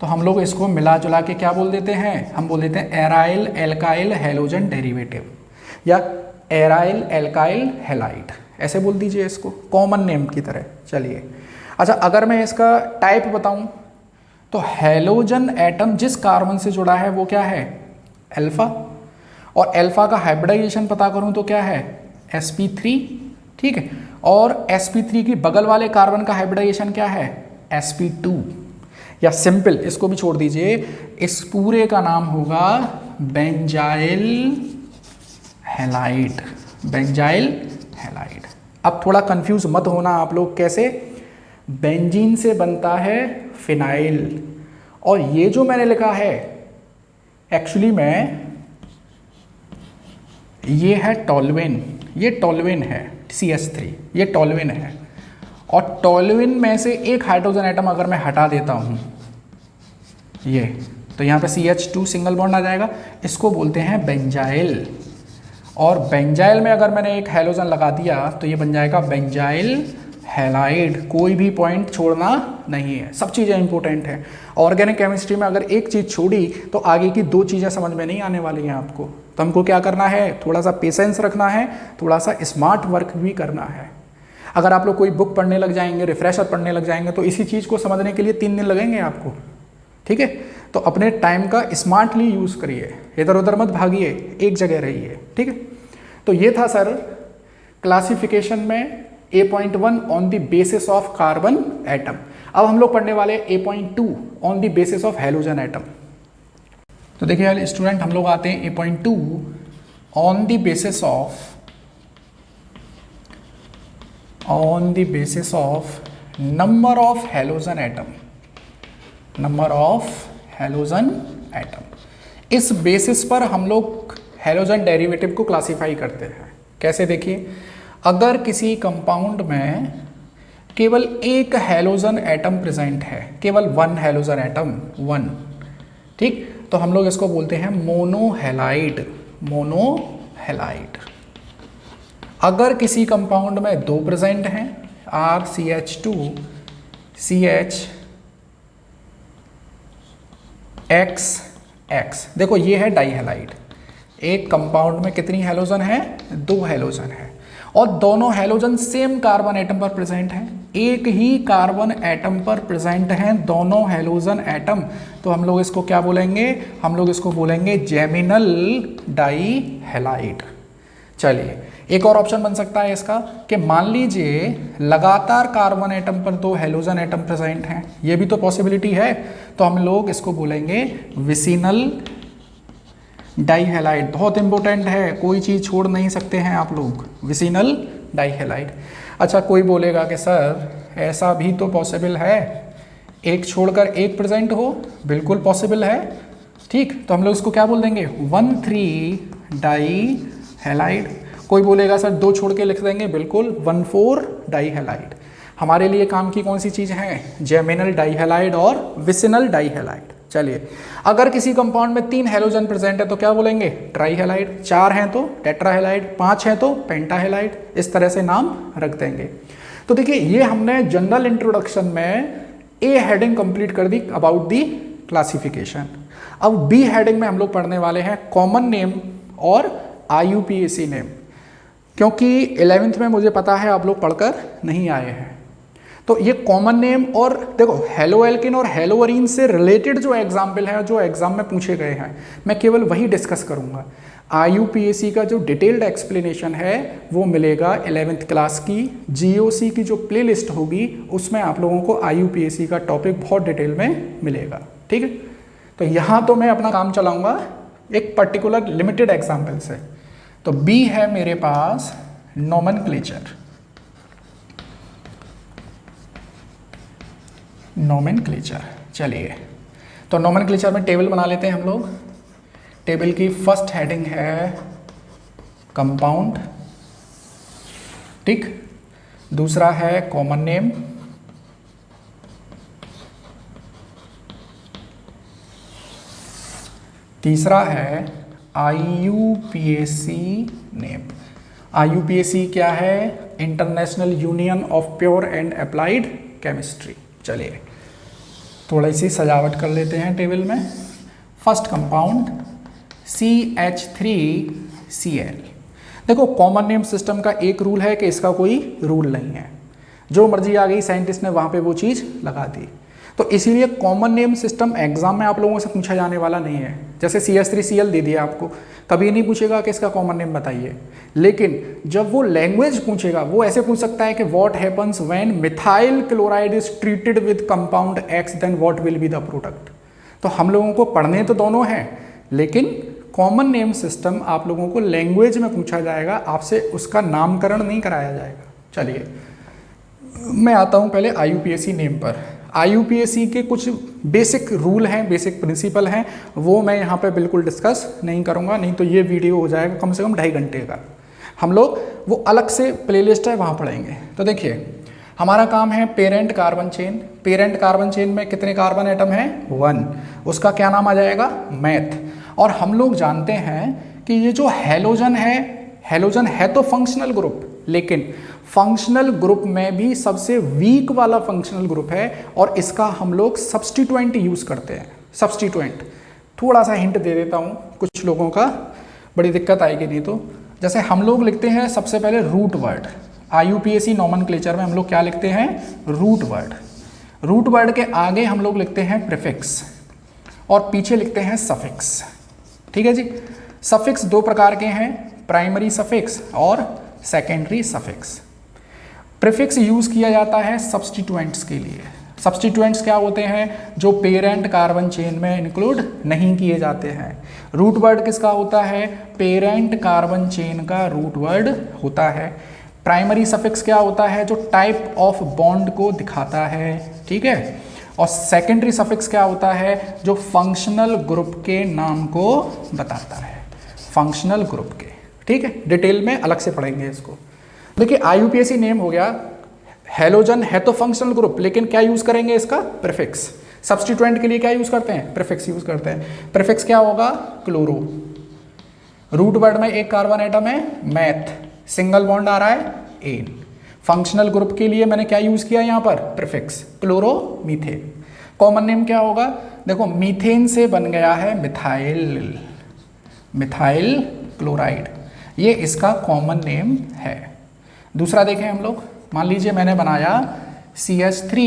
तो हम लोग इसको मिला जुला के क्या बोल देते हैं, हम बोल देते हैं एराइल एल्काइल हैलोजन डेरिवेटिव या एराइल एल्काइल हैलाइड, ऐसे बोल दीजिए इसको कॉमन नेम की तरह। चलिए अच्छा, अगर मैं इसका टाइप बताऊं तो हैलोजन एटम जिस कार्बन से जुड़ा है वो क्या है, अल्फा। और अल्फा का हाइब्रिडाइजेशन पता करूं तो क्या है, sp3, ठीक है। और sp3 की बगल वाले कार्बन का हाइब्रिडाइजेशन क्या है, sp2। या सिंपल इसको भी छोड़ दीजिए, इस पूरे का नाम होगा बेंजाइल हैलाइड, बेंजाइल हैलाइड। अब थोड़ा कंफ्यूज मत होना आप लोग, कैसे, बेंजीन से बनता है फिनाइल, और ये जो मैंने लिखा है एक्चुअली में ये है टोल्यूइन, ये टोल्यूइन है CH3, ये टोल्यूइन है। और टोल्यूइन में से एक हाइड्रोजन एटम अगर मैं हटा देता हूँ ये, तो यहाँ पे CH2 सिंगल बॉन्ड आ जाएगा, इसको बोलते हैं बेंजाइल। और बेंजाइल में अगर मैंने एक हैलोजन लगा दिया तो ये बन जाएगा बेंजाइल हैलाइड। कोई भी पॉइंट छोड़ना नहीं है, सब चीज़ें इंपॉर्टेंट हैं। ऑर्गेनिक केमिस्ट्री में अगर एक चीज़ छोड़ी तो आगे की 2 चीज़ें समझ में नहीं आने वाली हैं आपको। तो हमको क्या करना है, थोड़ा सा पेशेंस रखना है, थोड़ा सा स्मार्ट वर्क भी करना है। अगर आप लोग कोई बुक पढ़ने लग जाएंगे, रिफ्रेशर पढ़ने लग जाएंगे, तो इसी चीज़ को समझने के लिए 3 दिन लगेंगे आपको, ठीक है। तो अपने टाइम का स्मार्टली यूज़ करिए, इधर उधर मत भागिए, एक जगह रहिए, ठीक है। तो ये था सर क्लासिफिकेशन में A.1 on the basis of carbon atom. अब हम लोग पढ़ने वाले A.2 on the basis of halogen atom. तो देखिए स्टूडेंट, हम लोग आते हैं A.2 on the basis of number of halogen atom, number of halogen atom. इस बेसिस पर हम लोग हैलोजन डेरिवेटिव को क्लासीफाई करते हैं। कैसे, देखिए, अगर किसी कंपाउंड में केवल एक हैलोजन एटम प्रेजेंट है, केवल 1 हैलोजन एटम, 1, ठीक, तो हम लोग इसको बोलते हैं मोनोहैलाइड, मोनोहेलाइड। अगर किसी कंपाउंड में दो प्रेजेंट हैं, RCH2 CHX, देखो ये है डाइहेलाइड। एक कंपाउंड में कितनी हैलोजन है? दो हैलोजन है, और दोनों हैलोजन सेम कार्बन एटम पर प्रेजेंट हैं, एक ही कार्बन एटम पर प्रेजेंट हैं दोनों हैलोजन एटम। तो हम लोग इसको क्या बोलेंगे? हम लोग इसको बोलेंगे जेमिनल डाइहेलाइड। चलिए एक और ऑप्शन बन सकता है इसका कि मान लीजिए लगातार कार्बन एटम पर दो हैलोजन एटम प्रेजेंट हैं, ये भी तो पॉसिबिलिटी है। तो हम लोग इसको बोलेंगे विसिनल डाइहेलाइड। बहुत इंपॉर्टेंट है, कोई चीज़ छोड़ नहीं सकते हैं आप लोग, विसिनल डाइहेलाइड। अच्छा कोई बोलेगा कि सर ऐसा भी तो पॉसिबल है, एक छोड़कर एक प्रेजेंट हो, बिल्कुल पॉसिबल है। ठीक, तो हम लोग इसको क्या बोल देंगे? 1,3 डाइहेलाइड। कोई बोलेगा सर दो छोड़ के लिख देंगे, बिल्कुल 1,4 डाइहेलाइड। हमारे लिए काम की कौन सी चीज़ है? जेमिनल डाइहेलाइड और विसिनल डाइहेलाइड। चलिए अगर किसी कंपाउंड में 3 हैलोजन प्रेजेंट है तो क्या बोलेंगे? ट्राइहेलाइड। 4 हैं तो टेट्राहेलाइड, 5 हैं तो पेंटाहेलाइड। इस तरह से नाम रख देंगे। तो देखिए ये हमने जनरल इंट्रोडक्शन में ए हेडिंग कंप्लीट कर दी अबाउट दी क्लासिफिकेशन। अब बी हेडिंग में हम लोग पढ़ने वाले हैं कॉमन नेम और IUPAC नेम, क्योंकि 11th में मुझे पता है आप लोग पढ़कर नहीं आए हैं। तो ये कॉमन नेम और देखो हेलोएल्किन और हेलोअरीन से रिलेटेड जो एग्जाम्पल है, जो एग्जाम में पूछे गए हैं, मैं केवल वही डिस्कस करूंगा। IUPAC का जो डिटेल्ड एक्सप्लेनेशन है वो मिलेगा 11th क्लास की GOC की जो प्लेलिस्ट होगी, उसमें आप लोगों को IUPAC का टॉपिक बहुत डिटेल में मिलेगा। ठीक है, तो यहाँ तो मैं अपना काम चलाऊंगा एक पर्टिकुलर लिमिटेड एग्जाम्पल से। तो बी है मेरे पास नोमेनक्लेचर। चलिए तो नोमेनक्लेचर में टेबल बना लेते हैं हम लोग। टेबल की फर्स्ट हेडिंग है कंपाउंड, ठीक। दूसरा है कॉमन नेम, तीसरा है IUPAC नेम। IUPAC क्या है? International union of pure and applied chemistry. चलिए थोड़ी सी सजावट कर लेते हैं टेबल में। First compound CH3Cl। देखो कॉमन नेम सिस्टम का एक रूल है कि इसका कोई रूल नहीं है, जो मर्जी आ गई साइंटिस्ट ने वहाँ पे वो चीज़ लगा दी। तो इसीलिए कॉमन नेम सिस्टम एग्जाम में आप लोगों से पूछा जाने वाला नहीं है। जैसे CH3Cl दे दिया आपको, कभी नहीं पूछेगा कि इसका कॉमन नेम बताइए। लेकिन जब वो लैंग्वेज पूछेगा वो ऐसे पूछ सकता है कि what happens when methyl chloride is treated with compound X, then what will be the product. तो हम लोगों को पढ़ने तो दोनों हैं, लेकिन कॉमन नेम सिस्टम आप लोगों को लैंग्वेज में पूछा जाएगा, आपसे उसका नामकरण नहीं कराया जाएगा। चलिए मैं आता हूँ पहले IUPAC नेम पर। IUPAC के कुछ बेसिक रूल हैं, बेसिक प्रिंसिपल हैं, वो मैं यहाँ पे बिल्कुल डिस्कस नहीं करूँगा, नहीं तो ये वीडियो हो जाएगा कम से कम 2.5 घंटे का। हम लोग वो अलग से प्लेलिस्ट है वहाँ पढ़ेंगे। तो देखिए हमारा काम है parent carbon chain. Parent carbon chain में कितने कार्बन एटम हैं? 1। उसका क्या नाम आ जाएगा? मैथ। और हम लोग जानते हैं कि ये जो हैलोजन है तो फंक्शनल ग्रुप, लेकिन फंक्शनल ग्रुप में भी सबसे वीक वाला फंक्शनल ग्रुप है, और इसका हम लोग सब्स्टिट्यूएंट यूज़ करते हैं। सब्स्टिट्यूएंट थोड़ा सा हिंट दे देता हूँ, कुछ लोगों का बड़ी दिक्कत आएगी नहीं तो। जैसे हम लोग लिखते हैं सबसे पहले रूट वर्ड। IUPAC नोमेनक्लेचर में हम लोग क्या लिखते हैं? Root word. रूट वर्ड के आगे हम लोग लिखते हैं प्रीफिक्स और पीछे लिखते हैं सफिक्स। ठीक है जी। सफिक्स दो प्रकार के हैं, प्राइमरी सफिक्स और सेकेंडरी सफिक्स। प्रीफिक्स यूज किया जाता है सब्स्टिट्यूएंट्स के लिए। सब्स्टिट्यूएंट्स क्या होते हैं? जो पेरेंट कार्बन चेन में इंक्लूड नहीं किए जाते हैं। रूट वर्ड किसका होता है? पेरेंट कार्बन चेन का रूट वर्ड होता है। प्राइमरी सफिक्स क्या होता है? जो टाइप ऑफ बॉन्ड को दिखाता है, ठीक है। और सेकेंडरी सफिक्स क्या होता है? जो फंक्शनल ग्रुप के नाम को बताता है, फंक्शनल ग्रुप के। ठीक है, डिटेल में अलग से पढ़ेंगे इसको। देखिए IUPAC नेम हो गया, हेलोजन है तो फंक्शनल ग्रुप, लेकिन क्या यूज करेंगे इसका? प्रीफिक्स। सब्स्टिट्यूएंट के लिए क्या यूज करते हैं? प्रीफिक्स यूज करते हैं। प्रीफिक्स क्या होगा? क्लोरो। रूट वर्ड में एक कार्बन एटम है मैथ, सिंगल बॉन्ड आ रहा है एन। फंक्शनल ग्रुप के लिए मैंने क्या यूज किया यहाँ पर, प्रीफिक्स क्लोरोमीथेन। कॉमन नेम क्या होगा, देखो मीथेन से बन गया है मिथाइल, मिथाइल क्लोराइड, ये इसका कॉमन नेम है। दूसरा देखें हम लोग, मान लीजिए मैंने बनाया CH3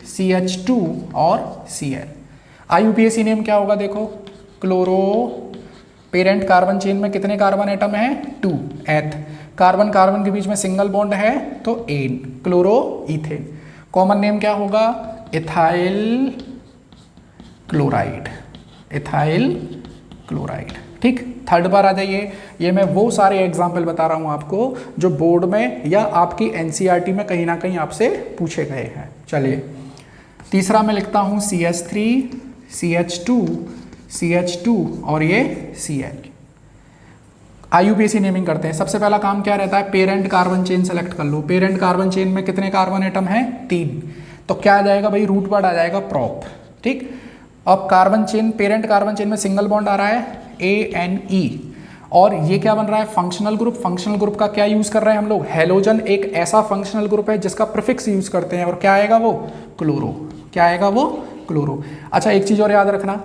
CH2 और Cl। IUPAC नेम क्या होगा, देखो क्लोरो, पेरेंट कार्बन चेन में कितने कार्बन एटम हैं 2 एथ, कार्बन कार्बन के बीच में सिंगल बॉन्ड है तो एन, क्लोरो इथेन। कॉमन नेम क्या होगा, इथाइल क्लोराइड, इथाइल क्लोराइड। ठीक, थर्ड बार आ जाइए, ये मैं वो सारे एग्जाम्पल बता रहा हूँ आपको जो बोर्ड में या आपकी NCERT में कहीं ना कहीं आपसे पूछे गए हैं। चलिए तीसरा मैं लिखता हूँ CH3 CH2 CH2 और ये Cl। IUPAC नेमिंग करते हैं। सबसे पहला काम क्या रहता है, पेरेंट कार्बन चेन सेलेक्ट कर लो। पेरेंट कार्बन चेन में कितने कार्बन एटम हैं 3, तो क्या आ जाएगा भाई, रूट वर्ड आ जाएगा प्रॉप। ठीक, अब carbon chain, parent carbon chain में सिंगल बॉन्ड आ रहा है ANE, और ये क्या बन रहा है फंक्शनल ग्रुप। फंक्शनल ग्रुप का क्या यूज कर रहे हैं हम लोग, हेलोजन एक ऐसा फंक्शनल ग्रुप है जिसका प्रीफिक्स यूज करते हैं, और क्या आएगा वो क्लोरो, क्या आएगा वो क्लोरो। अच्छा एक चीज और याद रखना,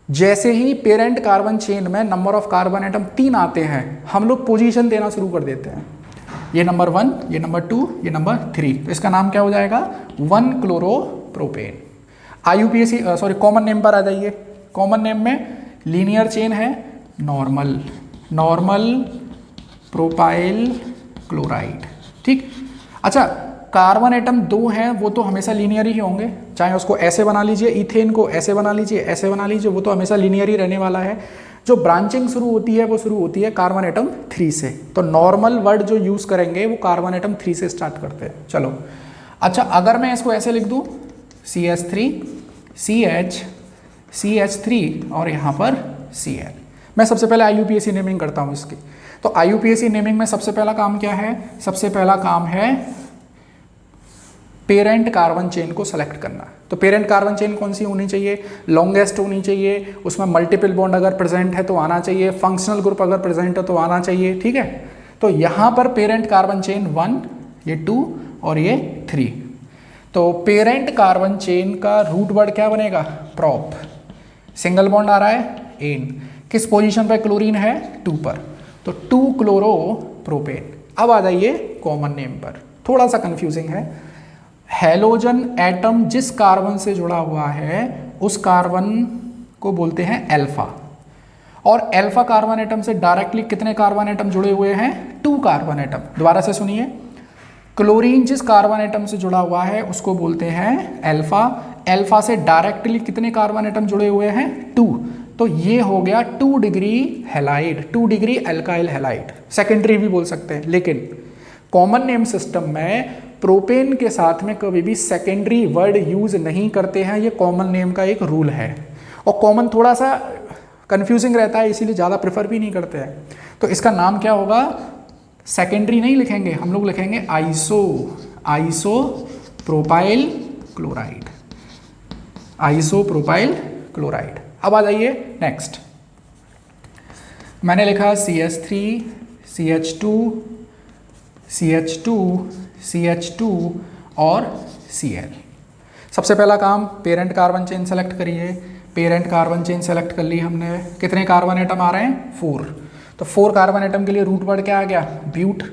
जैसे ही पेरेंट कार्बन चेन में नंबर ऑफ कार्बन एटम 3 आते हैं, हम लोग पोजीशन देना शुरू कर देते हैं, ये नंबर 1, ये नंबर 2, ये नंबर 3, तो इसका नाम क्या हो जाएगा 1 chloropropane. IUPAC sorry common name पर आ जाइए। कॉमन नेम में लीनियर चेन है नॉर्मल, नॉर्मल प्रोपाइल क्लोराइड। ठीक, अच्छा कार्बन एटम 2 हैं वो तो हमेशा लीनियर ही होंगे, चाहे उसको ऐसे बना लीजिए, इथेन को ऐसे बना लीजिए, ऐसे बना लीजिए, वो तो हमेशा लीनियर ही रहने वाला है। जो ब्रांचिंग शुरू होती है वो शुरू होती है कार्बन एटम 3 से, तो नॉर्मल वर्ड जो यूज करेंगे वो कार्बन एटम 3 से स्टार्ट करते हैं। चलो अच्छा, अगर मैं इसको ऐसे लिख दूं CH3 CH CH3 और यहाँ पर Cl, मैं सबसे पहले IUPAC नेमिंग करता हूँ इसकी। तो IUPAC नेमिंग में सबसे पहला काम क्या है, सबसे पहला काम है पेरेंट कार्बन चेन को सेलेक्ट करना। तो पेरेंट कार्बन चेन कौन सी होनी चाहिए, लॉन्गेस्ट होनी चाहिए, उसमें मल्टीपल बॉन्ड अगर प्रेजेंट है तो आना चाहिए, फंक्शनल ग्रुप अगर प्रेजेंट है तो आना चाहिए। ठीक है, तो यहाँ पर पेरेंट कार्बन चेन 1, ये 2 और ये 3। तो पेरेंट कार्बन चेन का रूट वर्ड क्या बनेगा, प्रॉप, सिंगल बॉन्ड आ रहा है एन, किस पोजीशन पर क्लोरीन है 2 पर, तो 2 क्लोरोप्रोपेन। अब आ जाइए कॉमन नेम पर, थोड़ा सा कंफ्यूजिंग है। हेलोजन एटम जिस कार्बन से जुड़ा हुआ है उस कार्बन को बोलते हैं अल्फा, और अल्फा कार्बन एटम से डायरेक्टली कितने कार्बन एटम जुड़े हुए हैं 2 कार्बन एटम। दोबारा से सुनिए, क्लोरीन जिस कार्बन एटम से जुड़ा हुआ है उसको बोलते हैं अल्फा, अल्फा से डायरेक्टली कितने कार्बन एटम जुड़े हुए हैं 2, तो ये हो गया 2 degree halide, 2 degree alkyl halide, secondary भी बोल सकते हैं। लेकिन कॉमन नेम सिस्टम में प्रोपेन के साथ में कभी भी सेकेंडरी वर्ड यूज नहीं करते हैं, ये कॉमन नेम का एक रूल है, और कॉमन थोड़ा सा कंफ्यूजिंग रहता है इसीलिए ज़्यादा प्रेफर भी नहीं करते हैं। तो इसका नाम क्या होगा, सेकेंडरी नहीं लिखेंगे हम लोग, लिखेंगे iso propyl chloride, iso propyl chloride. अब आ जाइए नेक्स्ट, मैंने लिखा CH3 CH2 CH2 CH2 और Cl। सबसे पहला काम पेरेंट कार्बन चेन सेलेक्ट करिए। पेरेंट कार्बन चेन सेलेक्ट कर ली हमने, कितने कार्बन एटम आ रहे हैं 4, तो 4 कार्बन एटम के लिए रूट वर्ड क्या आ गया ब्यूट।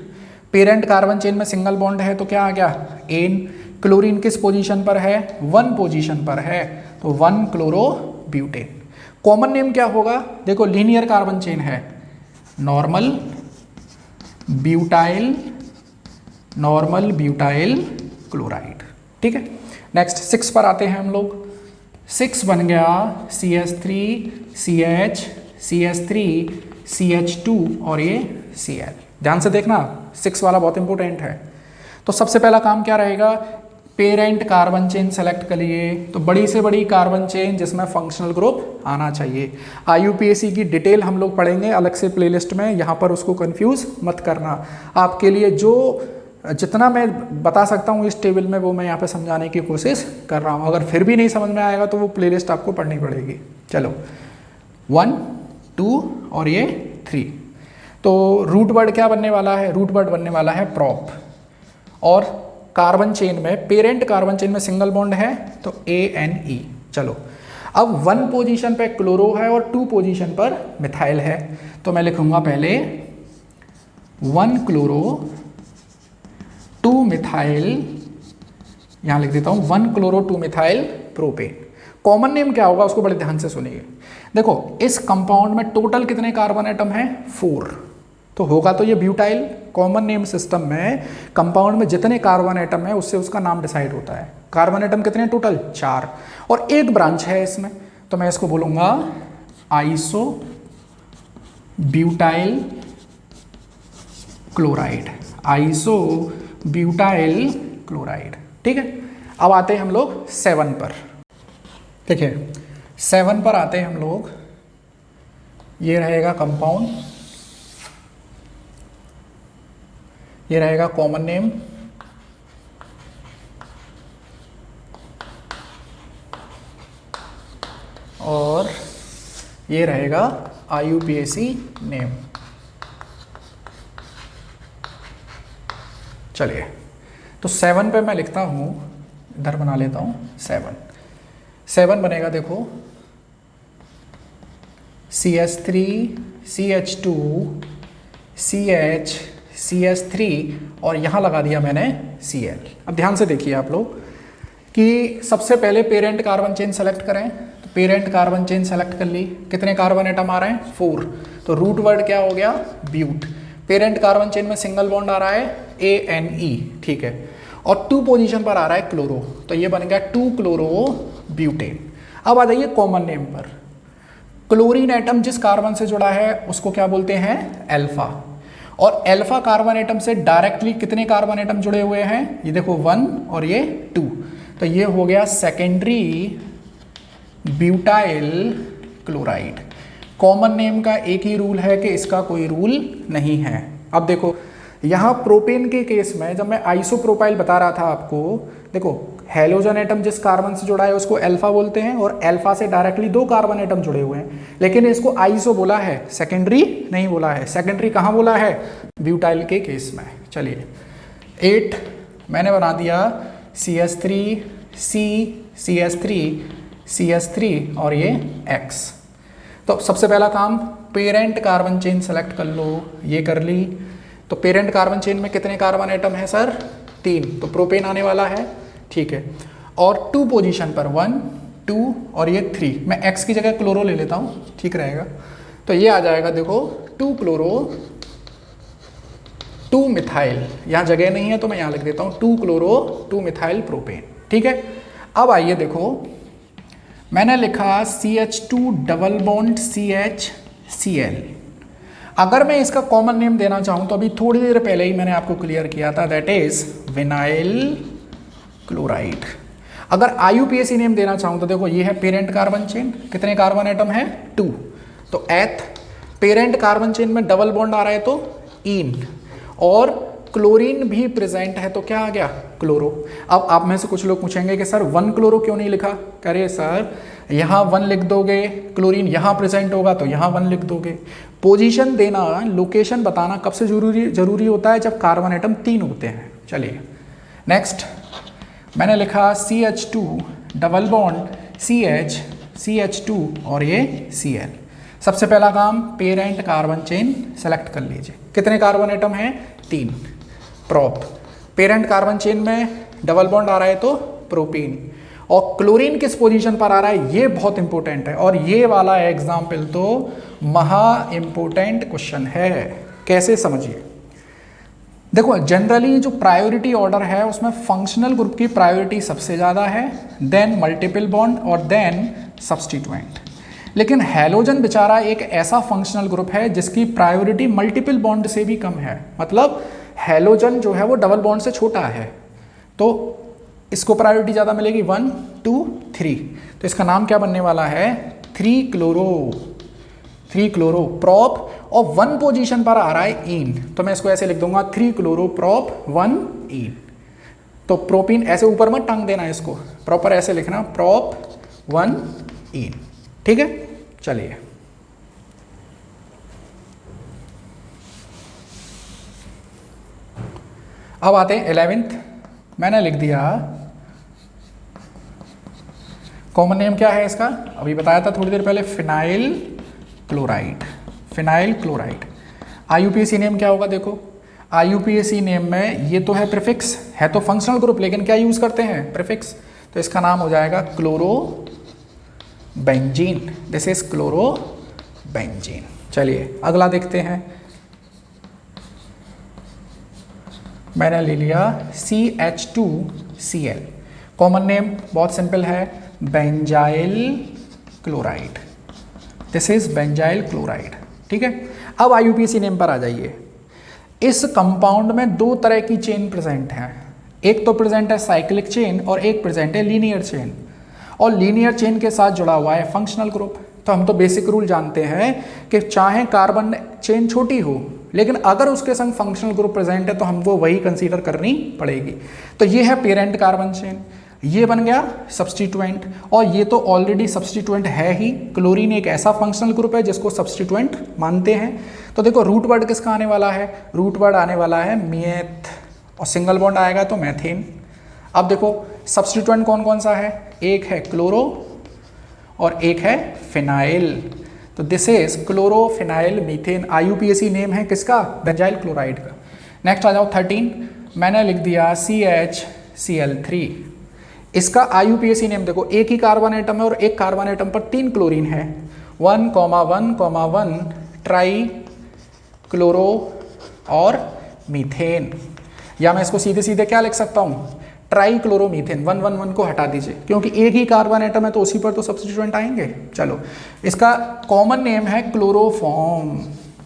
पेरेंट कार्बन चेन में सिंगल बॉन्ड है तो क्या आ गया एन। क्लोरीन किस पोजीशन पर है 1 पोजीशन पर है, तो 1 क्लोरो ब्यूटेन। कॉमन नेम क्या होगा, देखो लीनियर कार्बन चेन है normal butyl, normal butyl chloride. ठीक है, नेक्स्ट 6 पर आते हैं हम लोग। 6 बन गया CH3 CH CH3 CH2 और ये Cl। ध्यान से देखना 6 वाला बहुत इंपॉर्टेंट है। तो सबसे पहला काम क्या रहेगा, पेरेंट कार्बन चेन सेलेक्ट करिए, तो बड़ी से बड़ी कार्बन चेन जिसमें फंक्शनल ग्रुप आना चाहिए। IUPAC की डिटेल हम लोग पढ़ेंगे अलग से प्लेलिस्ट में, यहाँ पर उसको कंफ्यूज मत करना। आपके लिए जो जितना मैं बता सकता हूँ इस टेबल में वो मैं यहाँ पे समझाने की कोशिश कर रहा हूँ। अगर फिर भी नहीं समझ में आएगा तो वो प्लेलिस्ट आपको पढ़नी पड़ेगी। चलो 1 2 और ये 3। तो रूट वर्ड क्या बनने वाला है, रूट वर्ड बनने वाला है प्रोप। और कार्बन चेन में, पेरेंट कार्बन चेन में सिंगल बॉन्ड है तो ANE। चलो अब 1 पोजीशन पे क्लोरो है और 2 पोजीशन पर मिथाइल है, तो मैं लिखूंगा पहले 1 क्लोरो 2 मिथाइल, यहां लिख देता हूं 1 chloro 2 methyl propane. Common name क्या होगा उसको बड़े ध्यान से सुनिए। देखो इस कंपाउंड में टोटल कितने कार्बन एटम हैं, 4, तो होगा तो ये ब्यूटाइल। कॉमन नेम सिस्टम में कंपाउंड में जितने कार्बन एटम है उससे उसका नाम डिसाइड होता है। कार्बन एटम कितने टोटल, 4, और एक ब्रांच है इसमें, तो मैं इसको बोलूंगा iso butyl chloride, iso butyl chloride. ठीक है, अब आते हैं हम लोग 7 पर। देखिए 7 पर आते हैं हम लोग, ये रहेगा कंपाउंड, ये रहेगा कॉमन नेम, और ये रहेगा IUPAC नेम। चलिए तो 7 पे मैं लिखता हूँ, इधर बना लेता हूँ 7 बनेगा, देखो CH3 CH2 CH CH3 और यहाँ लगा दिया मैंने Cl। अब ध्यान से देखिए आप लोग कि सबसे पहले पेरेंट कार्बन चेन सेलेक्ट करें, तो पेरेंट कार्बन चेन सेलेक्ट कर ली, कितने कार्बन एटम आ रहे हैं, 4, तो रूट वर्ड क्या हो गया, ब्यूट। पेरेंट कार्बन चेन में सिंगल बॉन्ड आ रहा है ANE, ठीक है, और 2 पोजीशन पर आ रहा है क्लोरो, तो ये बन गया 2 क्लोरो ब्यूटेन। अब आ जाइए कॉमन नेम पर। क्लोरीन एटम जिस कार्बन से जुड़ा है उसको क्या बोलते हैं, अल्फा, और अल्फा कार्बन एटम से डायरेक्टली कितने कार्बन एटम जुड़े हुए हैं, ये देखो 1 और ये 2, तो ये हो गया secondary butyl chloride. Common name का एक ही रूल है कि इसका कोई रूल नहीं है। अब देखो यहाँ प्रोपेन के केस में जब मैं आइसोप्रोपाइल बता रहा था आपको, देखो हेलोजन एटम जिस कार्बन से जुड़ा है उसको अल्फा बोलते हैं, और अल्फा से डायरेक्टली 2 कार्बन एटम जुड़े हुए हैं, लेकिन इसको आइसो बोला है, सेकेंडरी नहीं बोला है। सेकेंडरी कहाँ बोला है, ब्यूटाइल के केस में। चलिए 8 मैंने बना दिया CH3 CH3 और ये X। तो सबसे पहला काम पेरेंट कार्बन चेन सेलेक्ट कर लो, ये कर ली। तो पेरेंट कार्बन चेन में कितने कार्बन एटम है सर, 3, तो प्रोपेन आने वाला है, ठीक है, और 2 पोजीशन पर 1 2 और ये 3, मैं X की जगह क्लोरो ले लेता हूँ, ठीक रहेगा। तो ये आ जाएगा, देखो 2 क्लोरो 2 मिथाइल, यहाँ जगह नहीं है तो मैं यहाँ लिख देता हूँ 2 क्लोरो 2 मिथाइल प्रोपेन, ठीक है। अब आइए देखो मैंने लिखा CH2 double bond CH Cl। अगर मैं इसका कॉमन नेम देना चाहूँ तो अभी थोड़ी देर पहले ही मैंने आपको क्लियर किया था, दैट इज विनाइल क्लोराइड। अगर IUPAC नेम देना चाहूँ तो देखो ये है पेरेंट कार्बन चेन, कितने कार्बन एटम है, 2, तो एथ। पेरेंट कार्बन चेन में डबल बॉन्ड आ रहा है तो इन, और क्लोरीन भी प्रेजेंट है तो क्या आ गया, क्लोरो। अब आप में से कुछ लोग पूछेंगे कि सर 1 क्लोरो क्यों नहीं लिखा, कह रहे सर यहाँ 1 लिख दोगे, क्लोरीन यहाँ प्रेजेंट होगा तो यहाँ 1 लिख दोगे। पोजीशन देना, लोकेशन बताना कब से जरूरी होता है, जब कार्बन एटम 3 होते हैं। चलिए नेक्स्ट मैंने लिखा CH2 डबल बॉन्ड CH2 और ये Cl। सबसे पहला काम पेरेंट कार्बन चेन सेलेक्ट कर लीजिए, कितने कार्बन एटम हैं, 3, प्रोप। पेरेंट कार्बन चेन में डबल बॉन्ड आ रहा है तो प्रोपीन, और क्लोरीन किस पोजीशन पर आ रहा है, ये बहुत इंपॉर्टेंट है, और ये वाला एग्जाम्पल तो महा इंपॉर्टेंट क्वेश्चन है। कैसे, समझिए। देखो जनरली जो प्रायोरिटी ऑर्डर है उसमें फंक्शनल ग्रुप की प्रायोरिटी सबसे ज़्यादा है, देन मल्टीपल बॉन्ड और देन सब्स्टिट्यूएंट। लेकिन हैलोजन बेचारा एक ऐसा फंक्शनल ग्रुप है जिसकी प्रायोरिटी मल्टीपल बॉन्ड से भी कम है, मतलब हैलोजन जो है वो डबल बॉन्ड से छोटा है, तो इसको प्रायोरिटी ज़्यादा मिलेगी 1 2 3। तो इसका नाम क्या बनने वाला है, 3 क्लोरो प्रॉप, और 1 पोजीशन पर आ रहा है इन, तो मैं इसको ऐसे लिख दूंगा 3 क्लोरो प्रॉप 1 इन। तो प्रोपीन ऐसे ऊपर मत टांग देना, इसको प्रॉपर ऐसे लिखना प्रॉप 1 इन, ठीक है। चलिए अब आते हैं 11th, मैंने लिख दिया कॉमन नेम क्या है इसका, अभी बताया था थोड़ी देर पहले, phenyl chloride. Phenyl chloride. IUPAC name क्या होगा, देखो आईयूपीएसी नेम में ये तो है प्रीफिक्स, है तो फंक्शनल ग्रुप लेकिन क्या यूज करते हैं, प्रीफिक्स, तो इसका नाम हो जाएगा chloro benzene. This is chloro benzene. चलिए अगला देखते हैं, मैंने ले लिया CH2Cl। कॉमन नेम बहुत सिंपल है, benzyl chloride. This is benzyl chloride. ठीक है, अब आईयूपीएसी नेम पर आ जाइए। इस कंपाउंड में दो तरह की चेन प्रेजेंट है, एक तो प्रेजेंट है साइक्लिक चेन और एक प्रेजेंट है लीनियर चेन, और लीनियर चेन के साथ जुड़ा हुआ है फंक्शनल ग्रुप। तो हम तो बेसिक रूल जानते हैं कि चाहे कार्बन चेन छोटी हो लेकिन अगर उसके संग फंक्शनल ग्रुप प्रेजेंट है तो हमको वही कंसीडर करनी पड़ेगी। तो ये है पेरेंट कार्बन चेन, ये बन गया सब्स्टिट्यूएंट, और ये तो ऑलरेडी सब्स्टिट्यूएंट है ही। क्लोरीन एक ऐसा फंक्शनल ग्रुप है जिसको सब्स्टिट्यूएंट मानते हैं। तो देखो रूट वर्ड किसका आने वाला है, रूट वर्ड आने वाला है मेथ, और सिंगल बॉन्ड आएगा तो मैथेन। अब देखो सब्स्टिट्यूएंट कौन कौन सा है, एक है क्लोरो और एक है फिनाइल। तो this is chlorophenyl methane. IUPAC name है किसका, बेंजाइल क्लोराइड का। नेक्स्ट आ जाओ 13, मैंने लिख दिया CHCl3। इसका आईयूपीएसी नेम देखो, एक ही कार्बन एटम है और एक कार्बन एटम पर 3 क्लोरीन है, 1,1,1 ट्राई क्लोरो और मीथेन। या मैं इसको सीधे सीधे क्या लिख सकता हूँ, ट्राई क्लोरोमीथेन। 1,1,1 को हटा दीजिए क्योंकि एक ही कार्बन एटम है तो उसी पर तो सब्स्टिट्यूएंट आएंगे। चलो इसका कॉमन नेम है क्लोरोफॉर्म।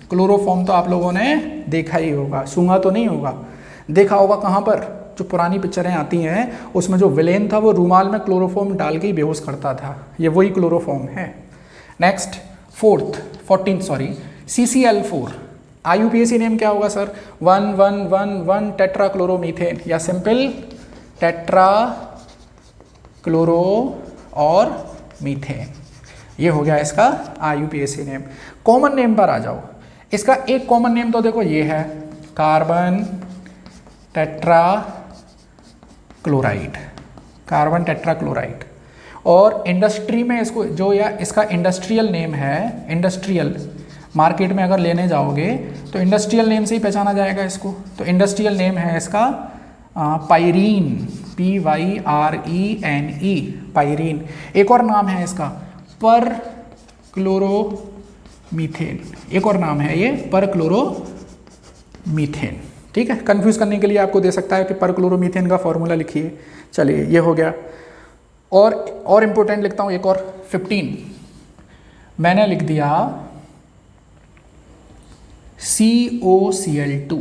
क्लोरोफॉर्म तो आप लोगों ने देखा ही होगा, सूंघा तो नहीं होगा, देखा होगा। कहाँ पर, जो पुरानी पिक्चरें आती हैं उसमें जो विलेन था वो रूमाल में क्लोरोफॉर्म डाल के ही बेहोश करता था, ये वही क्लोरोफॉर्म है। Next 14 CCl4। आईयूपीएसी नेम क्या होगा सर, 1,1,1,1 टेट्रा क्लोरोमीथेन, या सिंपल टेट्रा क्लोरो और मीथेन। ये हो गया इसका आईयूपीएसी नेम। कॉमन नेम पर आ जाओ, इसका एक कॉमन नेम तो देखो ये है, carbon tetra chloride, carbon tetra chloride. और इंडस्ट्री में इसको जो, या इसका इंडस्ट्रियल नेम है, इंडस्ट्रियल मार्केट में अगर लेने जाओगे तो इंडस्ट्रियल नेम से ही पहचाना जाएगा इसको। तो इंडस्ट्रियल नेम है इसका पायरीन, PYRENE, पायरीन। एक और नाम है इसका पर क्लोरोमीथेन, एक और नाम है ये पर क्लोरोमीथेन। ठीक है, कंफ्यूज करने के लिए आपको दे सकता है कि पर क्लोरोमीथेन का फॉर्मूला लिखिए। चलिए ये हो गया, और इंपॉर्टेंट लिखता हूँ एक और 15, मैंने लिख दिया COCl2।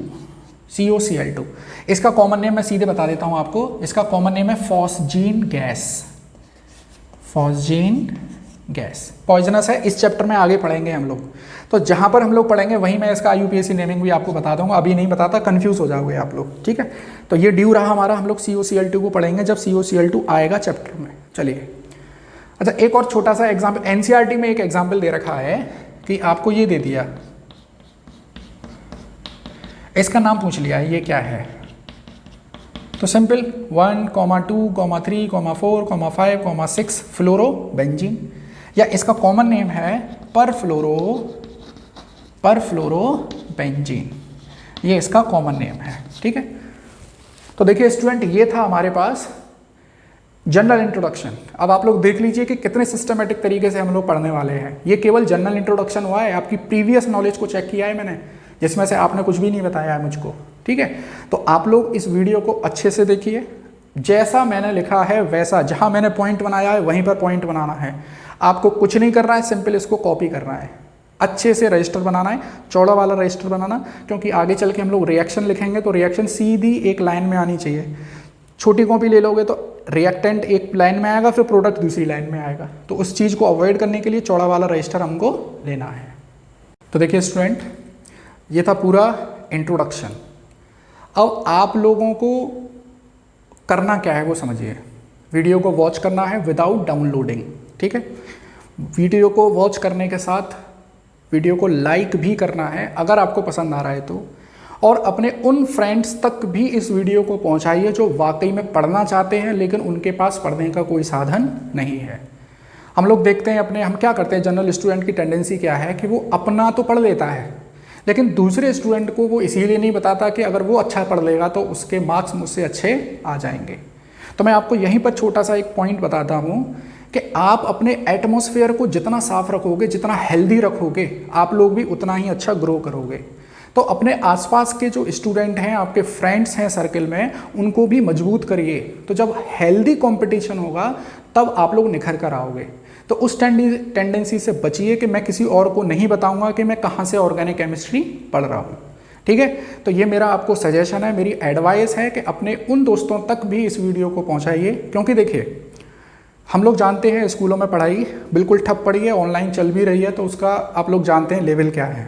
इसका कॉमन नेम मैं सीधे बता देता हूं आपको, इसका कॉमन नेम है phosgene gas. Phosgene gas poisonous है, इस चैप्टर में आगे पढ़ेंगे हम लोग। तो जहां पर हम लोग पढ़ेंगे वहीं मैं इसका आईयूपीएसी नेमिंग भी आपको बता दूंगा, अभी नहीं बताता, कंफ्यूज हो जाओगे आप लोग। ठीक है, तो ये ड्यू रहा हमारा, हम लोग COCl2 को पढ़ेंगे जब COCl2 आएगा चैप्टर में। चलिए अच्छा, एक और छोटा सा एग्जाम्पल, एनसीईआरटी में एक एग्जाम्पल दे रखा है कि आपको ये दे दिया, इसका नाम पूछ लिया है, ये क्या है, तो सिंपल 1, 2, 3, 4, 5, 6 फ्लोरो बेंजीन, या इसका कॉमन नेम है पर फ्लोरो बेंजीन, ये इसका कॉमन नेम है। ठीक है, तो देखिए स्टूडेंट, ये था हमारे पास जनरल इंट्रोडक्शन। अब आप लोग देख लीजिए कि कितने सिस्टमेटिक तरीके से हम लोग पढ़ने वाले हैं। ये केवल जनरल इंट्रोडक्शन हुआ है, आपकी प्रीवियस नॉलेज को चेक किया है मैंने, जिसमें से आपने कुछ भी नहीं बताया है मुझको। ठीक है, तो आप लोग इस वीडियो को अच्छे से देखिए, जैसा मैंने लिखा है वैसा, जहां मैंने पॉइंट बनाया है वहीं पर पॉइंट बनाना है। आपको कुछ नहीं करना है, सिंपल इसको कॉपी करना है, अच्छे से रजिस्टर बनाना है, चौड़ा वाला रजिस्टर बनाना, क्योंकि आगे चल के हम लोग रिएक्शन लिखेंगे तो रिएक्शन सीधी एक लाइन में आनी चाहिए। छोटी कॉपी ले लोगे तो रिएक्टेंट एक लाइन में आएगा, फिर प्रोडक्ट दूसरी लाइन में आएगा। तो उस चीज़ को अवॉइड करने के लिए चौड़ा वाला रजिस्टर हमको लेना है। तो देखिए स्टूडेंट, ये था पूरा इंट्रोडक्शन। अब आप लोगों को करना क्या है वो समझिए। वीडियो को वॉच करना है विदाउट डाउनलोडिंग। ठीक है, वीडियो को वॉच करने के साथ वीडियो को लाइक भी करना है अगर आपको पसंद आ रहा है तो, और अपने उन फ्रेंड्स तक भी इस वीडियो को पहुंचाइए जो वाकई में पढ़ना चाहते हैं लेकिन उनके पास पढ़ने का कोई साधन नहीं है। हम लोग देखते हैं हम क्या करते हैं, जनरल स्टूडेंट की टेंडेंसी क्या है कि वो अपना तो पढ़ लेता है लेकिन दूसरे स्टूडेंट को वो इसीलिए नहीं बताता कि अगर वो अच्छा पढ़ लेगा तो उसके मार्क्स मुझसे अच्छे आ जाएंगे। तो मैं आपको यहीं पर छोटा सा एक पॉइंट बताता हूँ कि आप अपने एटमॉस्फेयर को जितना साफ रखोगे, जितना हेल्दी रखोगे, आप लोग भी उतना ही अच्छा ग्रो करोगे। तो अपने आसपास के जो स्टूडेंट हैं, आपके फ्रेंड्स हैं सर्कल में, उनको भी मजबूत करिए। तो जब हेल्दी कंपटीशन होगा तब आप लोग निखर कर आओगे। तो उस टेंडेंसी से बचिए कि मैं किसी और को नहीं बताऊंगा कि मैं कहाँ से ऑर्गेनिक केमिस्ट्री पढ़ रहा हूँ। ठीक है, तो ये मेरा आपको सजेशन है, मेरी एडवाइस है कि अपने उन दोस्तों तक भी इस वीडियो को पहुँचाइए। क्योंकि देखिए, हम लोग जानते हैं स्कूलों में पढ़ाई बिल्कुल ठप पड़ी है, ऑनलाइन चल भी रही है, तो उसका आप लोग जानते हैं लेवल क्या है।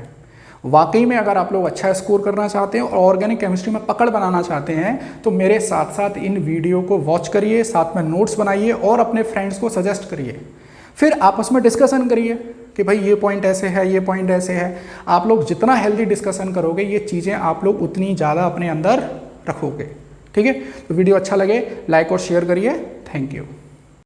वाकई में अगर आप लोग अच्छा स्कोर करना चाहते हैं और ऑर्गेनिक केमिस्ट्री में पकड़ बनाना चाहते हैं तो मेरे साथ साथ इन वीडियो को वॉच करिए, साथ में नोट्स बनाइए और अपने फ्रेंड्स को सजेस्ट करिए। फिर आपस में डिस्कशन करिए कि भाई ये पॉइंट ऐसे है, ये पॉइंट ऐसे है। आप लोग जितना हेल्दी डिस्कशन करोगे, ये चीज़ें आप लोग उतनी ज़्यादा अपने अंदर रखोगे। ठीक है, तो वीडियो अच्छा लगे लाइक और शेयर करिए। Thank you.